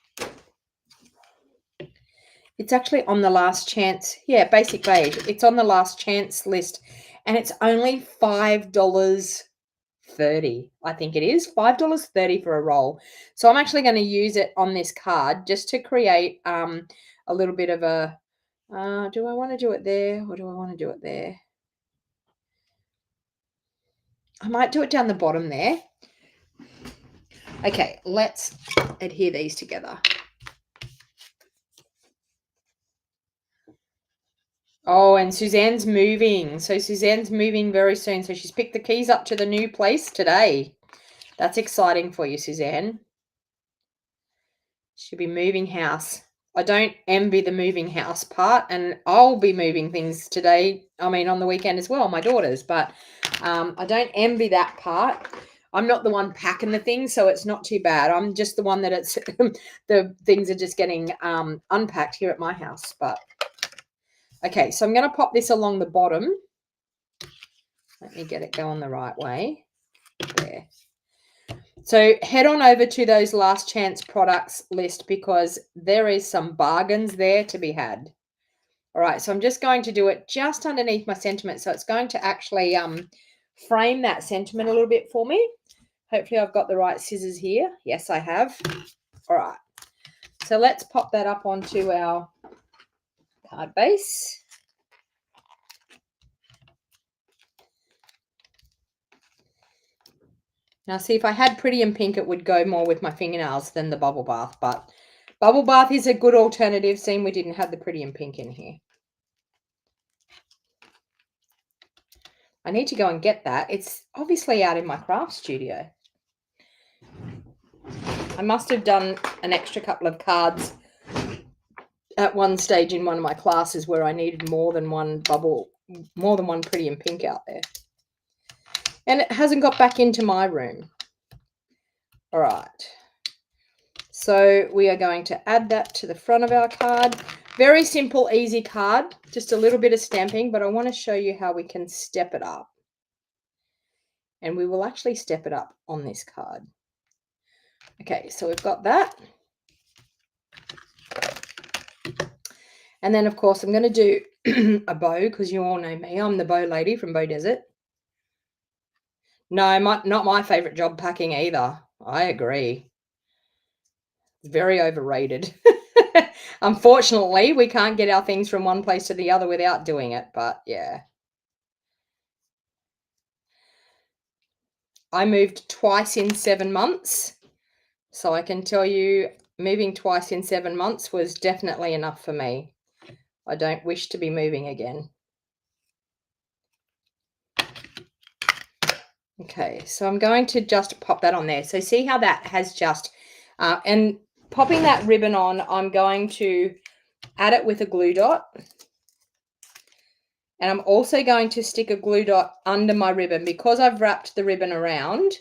It's actually on the last chance. Yeah, basic beige. It's on the last chance list. And it's only $5.30. I think it is. $5.30 for a roll. So I'm actually going to use it on this card just to create a little bit of a, do I want to do it there or do I want to do it there? I might do it down the bottom there. Okay, let's adhere these together. Oh, and Suzanne's moving. So Suzanne's moving very soon. So she's picked the keys up to the new place today. That's exciting for you, Suzanne. She'll be moving house. I don't envy the moving house part, and I'll be moving things today. I mean, on the weekend as well, my daughters. But I don't envy that part. I'm not the one packing the things, so it's not too bad. I'm just the one that it's the things are just getting unpacked here at my house. But okay, so I'm going to pop this along the bottom. Let me get it going the right way. There. So head on over to those last chance products list because there is some bargains there to be had. All right, so I'm just going to do it just underneath my sentiment. So it's going to actually frame that sentiment a little bit for me. Hopefully I've got the right scissors here. Yes, I have. All right, so let's pop that up onto our card base. Now, see, if I had Pretty in Pink, it would go more with my fingernails than the Bubble Bath, but Bubble Bath is a good alternative, seeing we didn't have the Pretty in Pink in here. I need to go and get that. It's obviously out in my craft studio. I must have done an extra couple of cards at one stage in one of my classes where I needed more than one Pretty in Pink out there. And it hasn't got back into my room. All right. So we are going to add that to the front of our card. Very simple, easy card. Just a little bit of stamping, but I want to show you how we can step it up. And we will actually step it up on this card. Okay, so we've got that. And then, of course, I'm going to do a bow because you all know me. I'm the bow lady from Bow Desert. No, not my favourite job packing either. I agree. It's very overrated. Unfortunately, we can't get our things from one place to the other without doing it, but yeah. I moved twice in 7 months, so I can tell you moving twice in 7 months was definitely enough for me. I don't wish to be moving again. Okay, so I'm going to just pop that on there. So see how that has just, and popping that ribbon on, I'm going to add it with a glue dot. And I'm also going to stick a glue dot under my ribbon because I've wrapped the ribbon around.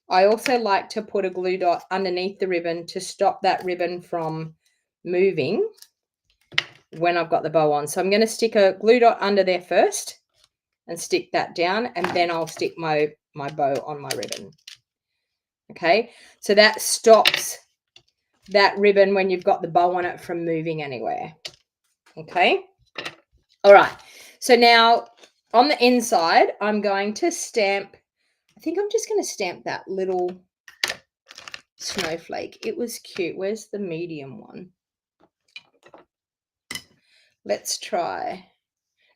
I also like to put a glue dot underneath the ribbon to stop that ribbon from moving when I've got the bow on. So I'm going to stick a glue dot under there first and stick that down, and then I'll stick my bow on my ribbon. Okay, so that stops that ribbon when you've got the bow on it from moving anywhere. Okay, all right, so now on the inside I'm going to stamp, I think I'm just going to stamp that little snowflake. It was cute. Where's the medium one? Let's try.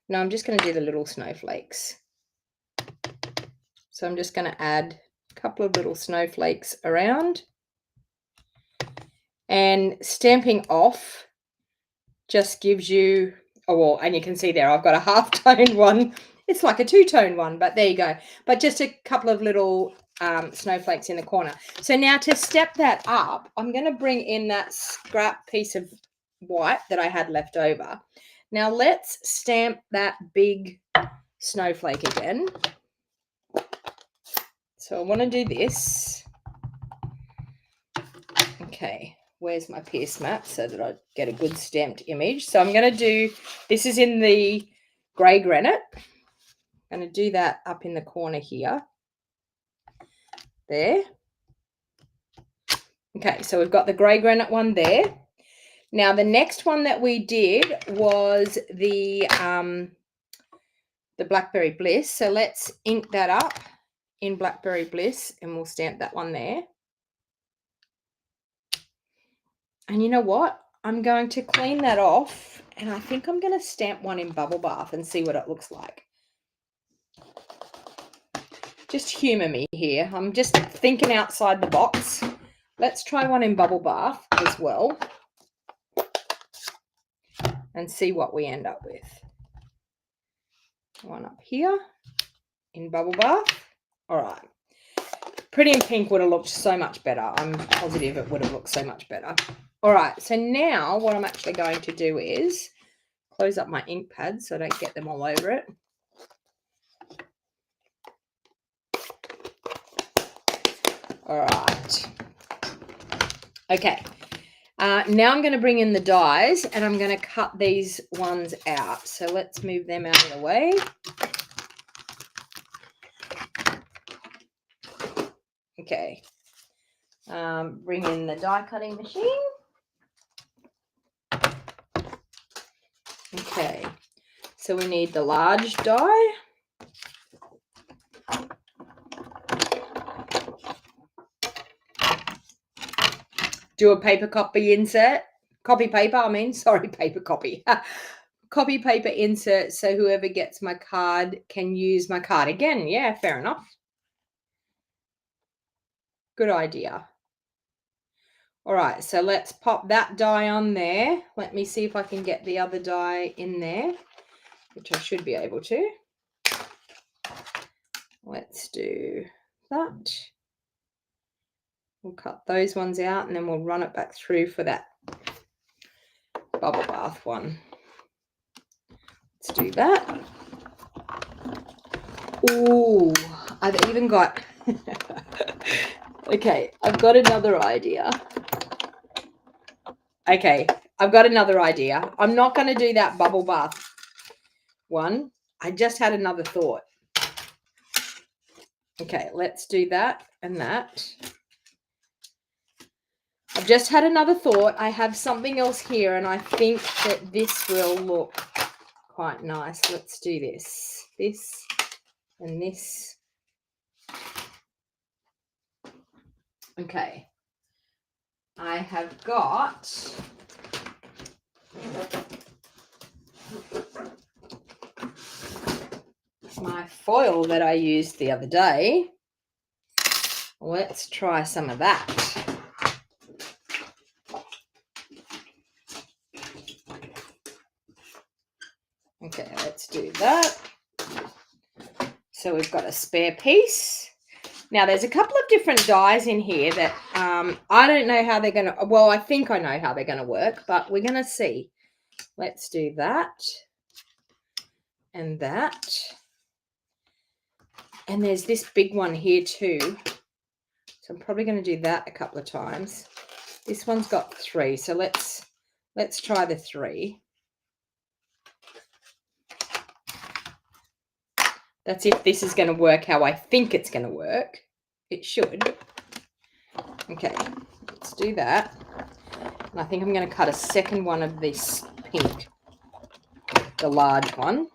No, I'm just going to do the little snowflakes. So I'm just going to add a couple of little snowflakes around. And stamping off just gives you, oh, well, and you can see there I've got a half-toned one. It's like a two-tone one, but there you go. But just a couple of little snowflakes in the corner. So now to step that up, I'm going to bring in that scrap piece of white that I had left over. Now let's stamp that big snowflake again. So I want to do this. Okay, where's my pierce map so that I get a good stamped image? So I'm going to do, this is in the grey granite. I'm going to do that up in the corner here. There. Okay, so we've got the grey granite one there. Now the next one that we did was the Blackberry Bliss. So let's ink that up in Blackberry Bliss and we'll stamp that one there. And you know what? I'm going to clean that off and I think I'm going to stamp one in Bubble Bath and see what it looks like. Just humour me here. I'm just thinking outside the box. Let's try one in Bubble Bath as well and see what we end up with. One up here in Bubble Bath. All right. Pretty in Pink would have looked so much better. I'm positive it would have looked so much better. All right. So now what I'm actually going to do is close up my ink pad so I don't get them all over it. All right. Okay. Now I'm going to bring in the dies and I'm going to cut these ones out. So let's move them out of the way. Okay. Bring in the die cutting machine. Okay. So we need the large die. Do a paper copy insert. Copy paper, I mean. Sorry, paper copy. Copy paper insert so whoever gets my card can use my card. Again, yeah, fair enough. Good idea. All right, so let's pop that die on there. Let me see if I can get the other die in there, which I should be able to. Let's do that. We'll cut those ones out and then we'll run it back through for that bubble bath one. Let's do that. Ooh, I've even got... Okay, I've got another idea. Okay, I've got another idea. I'm not going to do that bubble bath one. I just had another thought. Okay, let's do that and that. I've just had another thought. I have something else here and I think that this will look quite nice. Let's do this. This and this. Okay. I have got my foil that I used the other day. Let's try some of that. Okay, let's do that. So we've got a spare piece. Now, there's a couple of different dies in here that I don't know how they're going to... Well, I think I know how they're going to work, but we're going to see. Let's do that and that. And there's this big one here too. So I'm probably going to do that a couple of times. This one's got 3, so let's try the 3. That's if this is going to work how I think it's going to work. It should. Okay, let's do that. And I think I'm going to cut a second one of this pink, the large one.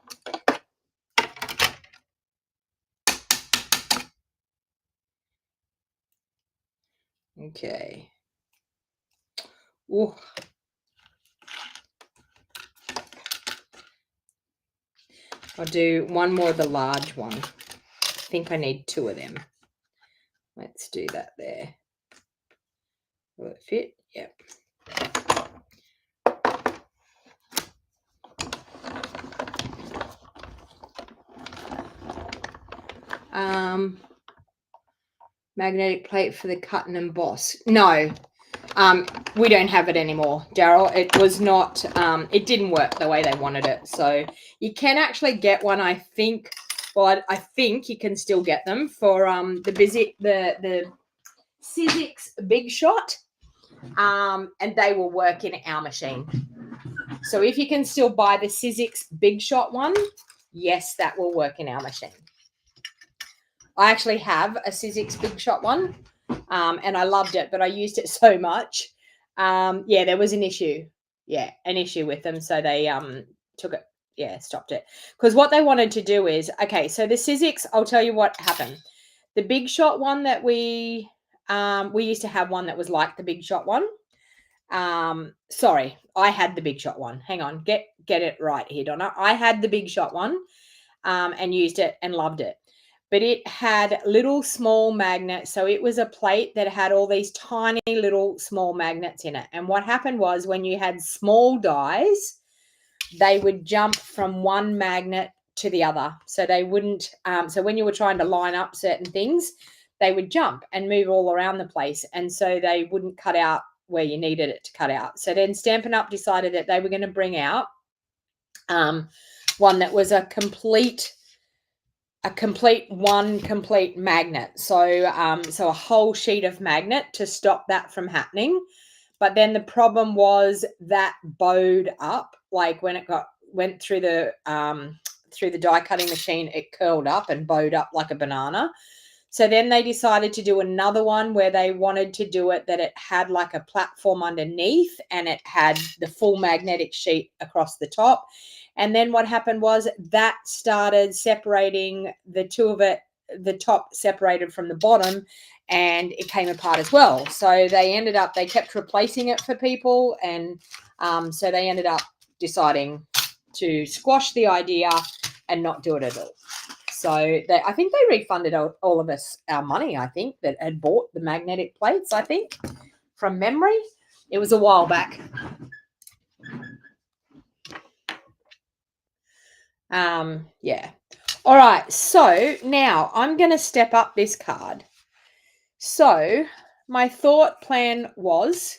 Okay. Ooh. I'll do one more of the large one. I think I need 2 of them. Let's do that there. Will it fit? Yep. Magnetic plate for the cut and emboss. No, we don't have it anymore, Daryl. It was not, it didn't work the way they wanted it. So you can actually get one, I think. Well, I think you can still get them for the Sizzix Big Shot, and they will work in our machine. So if you can still buy the Sizzix Big Shot one, yes, that will work in our machine. I actually have a Sizzix Big Shot one, and I loved it, but I used it so much. Yeah, there was an issue. Yeah, an issue with them, so they took it. Yeah, stopped it. Because what they wanted to do is, okay, so the Sizzix, I'll tell you what happened. The Big Shot one that we used to have one that was like the Big Shot one. Sorry, I had the Big Shot one. Hang on, get it right here, Donna. I had the Big Shot one, and used it and loved it. But it had little small magnets. So it was a plate that had all these tiny little small magnets in it. And what happened was when you had small dies, they would jump from one magnet to the other. So they wouldn't, so when you were trying to line up certain things, they would jump and move all around the place. And so they wouldn't cut out where you needed it to cut out. So then Stampin' Up! Decided that they were going to bring out one that was a complete one complete magnet. So so a whole sheet of magnet to stop that from happening. But then the problem was that bowed up, like when it went through the die cutting machine, it curled up and bowed up like a banana. So then they decided to do another one where they wanted to do it that it had like a platform underneath and it had the full magnetic sheet across the top. And then what happened was that started separating the two of it, the top separated from the bottom, and it came apart as well. So they kept replacing it for people. And so they ended up deciding to squash the idea and not do it at all. So I think they refunded all of us our money, I think, that had bought the magnetic plates, I think, from memory. It was a while back. Yeah. All right. So now I'm going to step up this card. So my thought plan was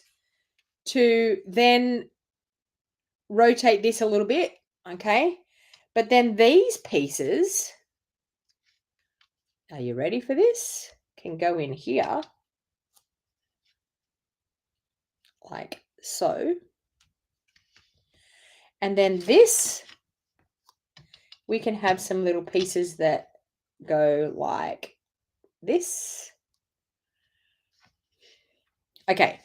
to then rotate this a little bit, okay? But then these pieces, are you ready for this? Can go in here like so. And then this, we can have some little pieces that go like this. Okay.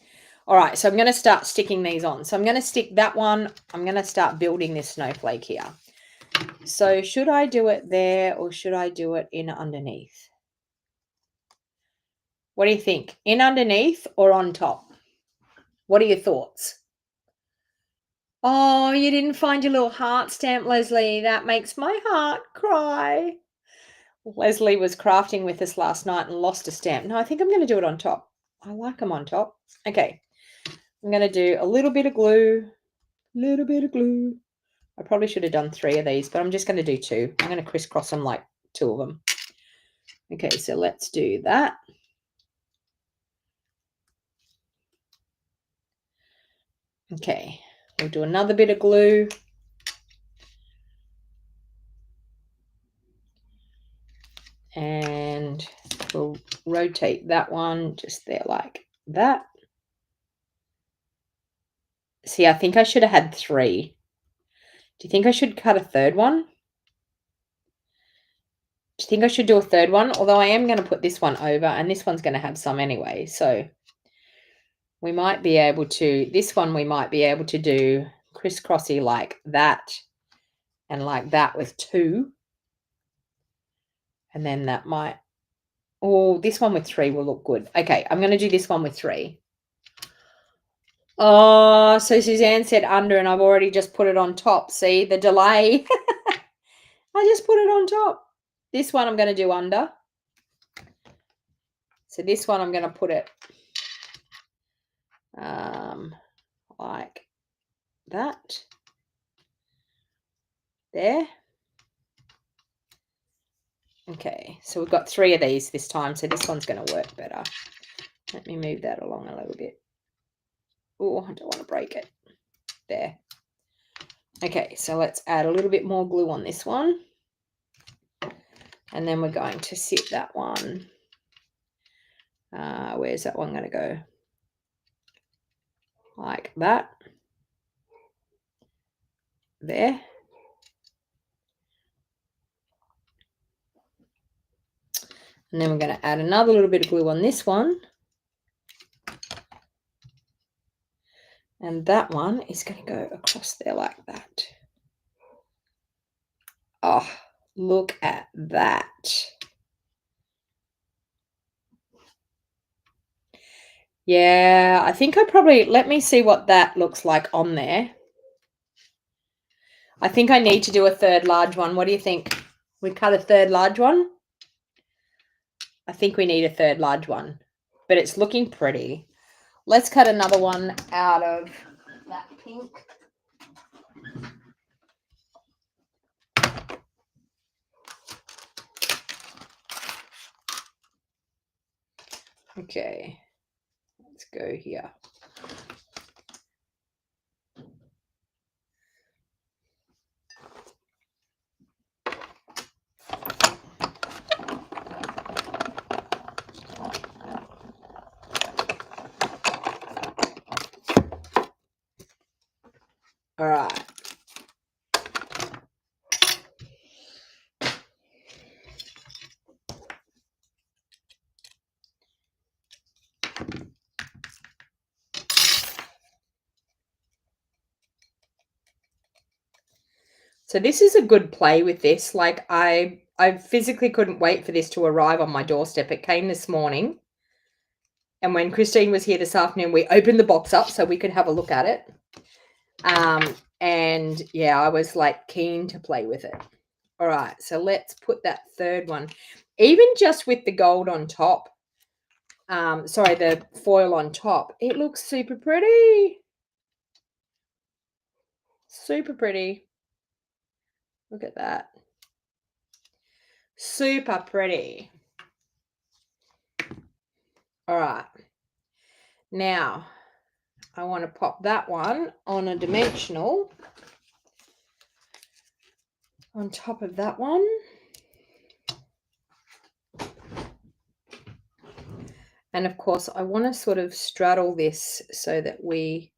All right. So I'm going to start sticking these on. So I'm going to stick that one. I'm going to start building this snowflake here. So should I do it there or should I do it in underneath? What do you think? In underneath or on top? What are your thoughts? Oh, you didn't find your little heart stamp, Leslie. That makes my heart cry. Leslie was crafting with us last night and lost a stamp. No, I think I'm going to do it on top. I like them on top. Okay. I'm going to do a little bit of glue. I probably should have done 3 of these, but I'm just going to do 2. I'm going to crisscross them like 2 of them. Okay, so let's do that. Okay, we'll do another bit of glue. And we'll rotate that one just there like that. See, I think I should have had 3. Do you think I should cut a third one? Do you think I should do a third one? Although I am going to put this one over and this one's going to have some anyway. So we might be able to, this one we might be able to do crisscrossy like that and like that with 2. And then that might, oh, this one with 3 will look good. Okay, I'm going to do this one with 3. Oh, so Suzanne said under and I've already just put it on top. See, the delay. I just put it on top. This one I'm going to do under. So this one I'm going to put it like that. There. Okay, so we've got 3 of these this time, so this one's going to work better. Let me move that along a little bit. Oh, I don't want to break it. There. Okay, so let's add a little bit more glue on this one. And then we're going to sit that one. Where's that one going to go? Like that. There. And then we're going to add another little bit of glue on this one. And that one is going to go across there like that. Oh, look at that. Yeah, I think I probably, let me see what that looks like on there. I think I need to do a third large one. What do you think? We cut a third large one? I think we need a third large one, but it's looking pretty. Let's cut another one out of that pink. Okay, let's go here. All right. So this is a good play with this. Like I physically couldn't wait for this to arrive on my doorstep. It came this morning. And when Christine was here this afternoon, we opened the box up so we could have a look at it. And yeah, I was like keen to play with it. All right, so let's put that third one. Even just with the gold on top, sorry, the foil on top, it looks super pretty. Super pretty. Look at that. Super pretty. All right. Now, I want to pop that one on a dimensional on top of that one. And of course, I want to sort of straddle this so that we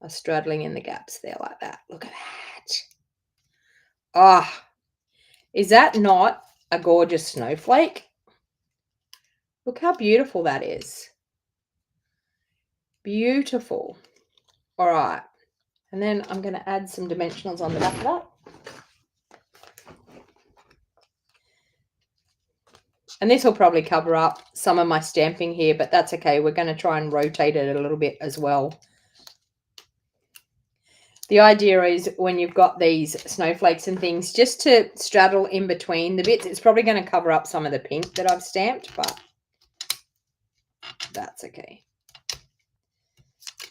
are straddling in the gaps there like that. Look at that. Ah, is that not a gorgeous snowflake? Look how beautiful that is. Beautiful. All right. And then I'm going to add some dimensionals on the back of that. And this will probably cover up some of my stamping here, but that's okay. We're going to try and rotate it a little bit as well. The idea is when you've got these snowflakes and things, just to straddle in between the bits. It's probably going to cover up some of the pink that I've stamped, but that's okay.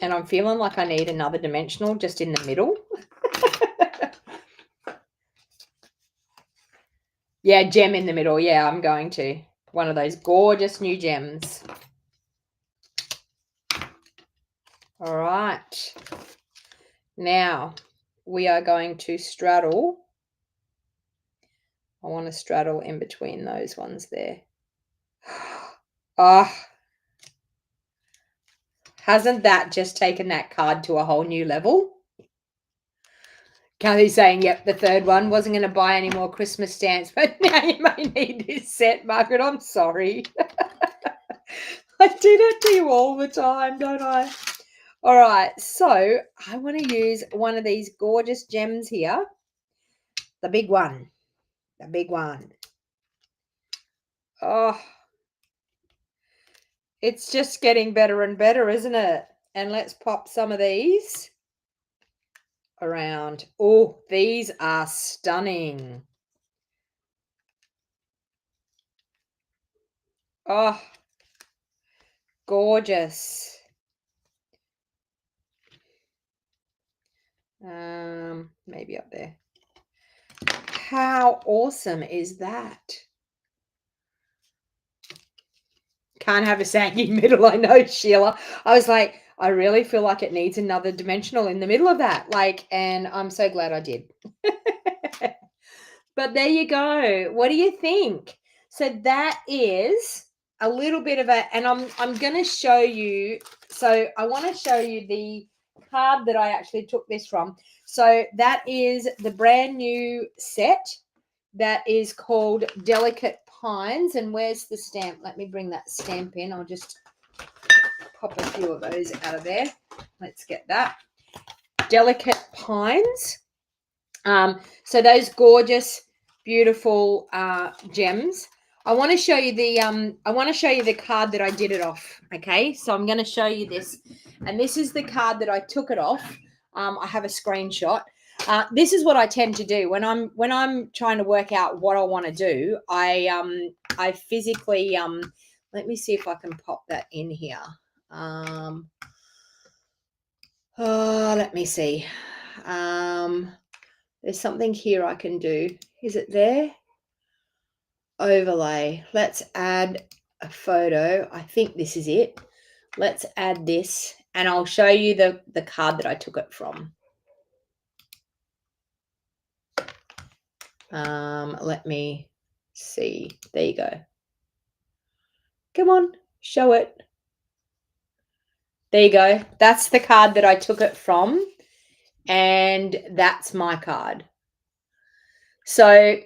And I'm feeling like I need another dimensional just in the middle. Yeah, gem in the middle. Yeah, I'm going to. One of those gorgeous new gems. All right. Now, we are going to straddle. I want to straddle in between those ones there. Ah. Hasn't that just taken that card to a whole new level? Kelly's saying, yep, the third one. Wasn't going to buy any more Christmas stamps, but now you may need this set, Margaret. I'm sorry. I do that to you all the time, don't I? All right, so I want to use one of these gorgeous gems here. The big one. The big one. Oh, it's just getting better and better, isn't it? And let's pop some of these around. Oh, these are stunning. Oh, gorgeous. Maybe up there. How awesome is that? Can't have a saggy middle, I know, Sheila. I was like, I really feel like it needs another dimensional in the middle of that. Like, and I'm so glad I did. But there you go. What do you think? So that is a little bit of a, and I'm going to show you. So I want to show you the card that I actually took this from. So that is the brand new set that is called Delicate Pines. And where's the stamp? Let me bring that stamp in. I'll just pop a few of those out of there. Let's get that. Delicate Pines. So those gorgeous, beautiful gems. I want to show you the card that I did it off. Okay, so I'm going to show you this, and this is the card that I took it off. I have a screenshot. This is what I tend to do when I'm trying to work out what I want to do. I physically let me see if I can pop that in here. Let me see. There's something here I can do. Is it there? Overlay. Let's add a photo. I think this is it. Let's add this, and I'll show you the card that I took it from. Let me see. There you go. Come on, show it. There you go. That's the card that I took it from. And that's my card. So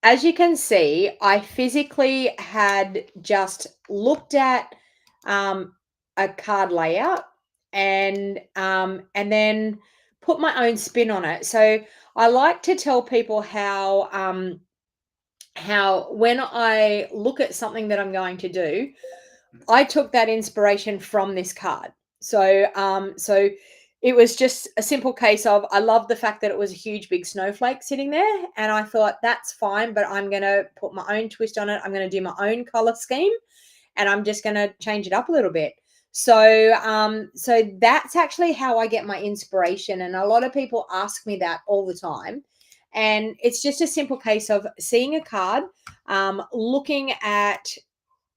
as you can see, I physically had just looked at a card layout and then put my own spin on it. So I like to tell people how when I look at something that I'm going to do, I took that inspiration from this card. So it was just a simple case of I love the fact that it was a huge big snowflake sitting there, and I thought that's fine, but I'm going to put my own twist on it. I'm going to do my own color scheme, and I'm just going to change it up a little bit. So that's actually how I get my inspiration, and a lot of people ask me that all the time. And it's just a simple case of seeing a card, looking at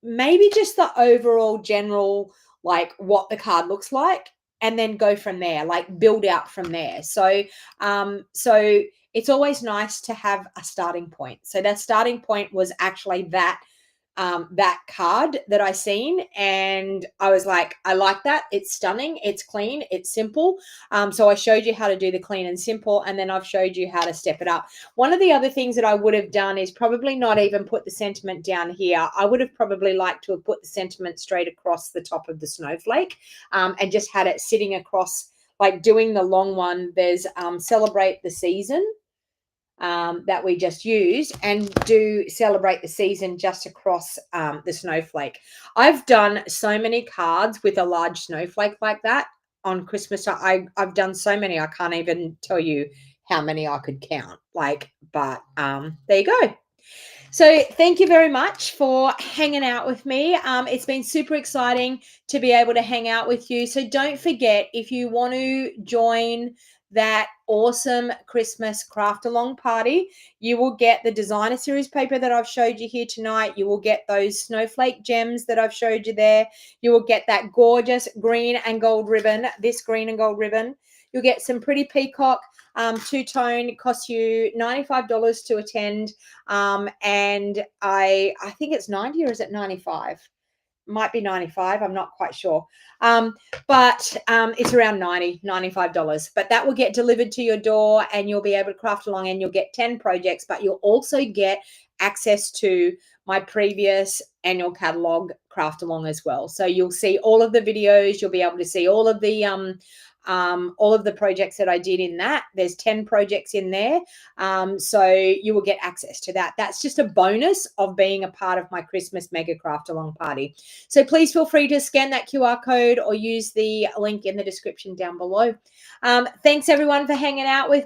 maybe just the overall general, like what the card looks like, and then go from there, like build out from there. So it's always nice to have a starting point. So that starting point was actually that card that I seen, and I was like, I like that. It's stunning. It's clean. It's simple. So I showed you how to do the clean and simple, and then I've showed you how to step it up. One of the other things that I would have done is probably not even put the sentiment down here. I would have probably liked to have put the sentiment straight across the top of the snowflake, and just had it sitting across, like doing the long one. There's celebrate the season, that we just used, and do celebrate the season just across the snowflake. I've done so many cards with a large snowflake like that on Christmas. I've done so many, I can't even tell you how many I could count. But there you go. So thank you very much for hanging out with me. It's been super exciting to be able to hang out with you. So don't forget, if you want to join that awesome Christmas craft along party, you will get the designer series paper that I've showed you here tonight. You will get those snowflake gems that I've showed you there. You will get that gorgeous green and gold ribbon, this green and gold ribbon. You'll get some pretty peacock two-tone. It costs you $95 to attend. And I think it's 90, or is it 95? Might be 95. I'm not quite sure. But it's around $95. But that will get delivered to your door, and you'll be able to craft along, and you'll get 10 projects, but you'll also get access to my previous annual catalog craft along as well. So you'll see all of the videos. You'll be able to see all of the projects that I did in that. There's 10 projects in there. So you will get access to that. That's just a bonus of being a part of my Christmas Mega Craft Along party. So please feel free to scan that QR code or use the link in the description down below. Thanks everyone for hanging out with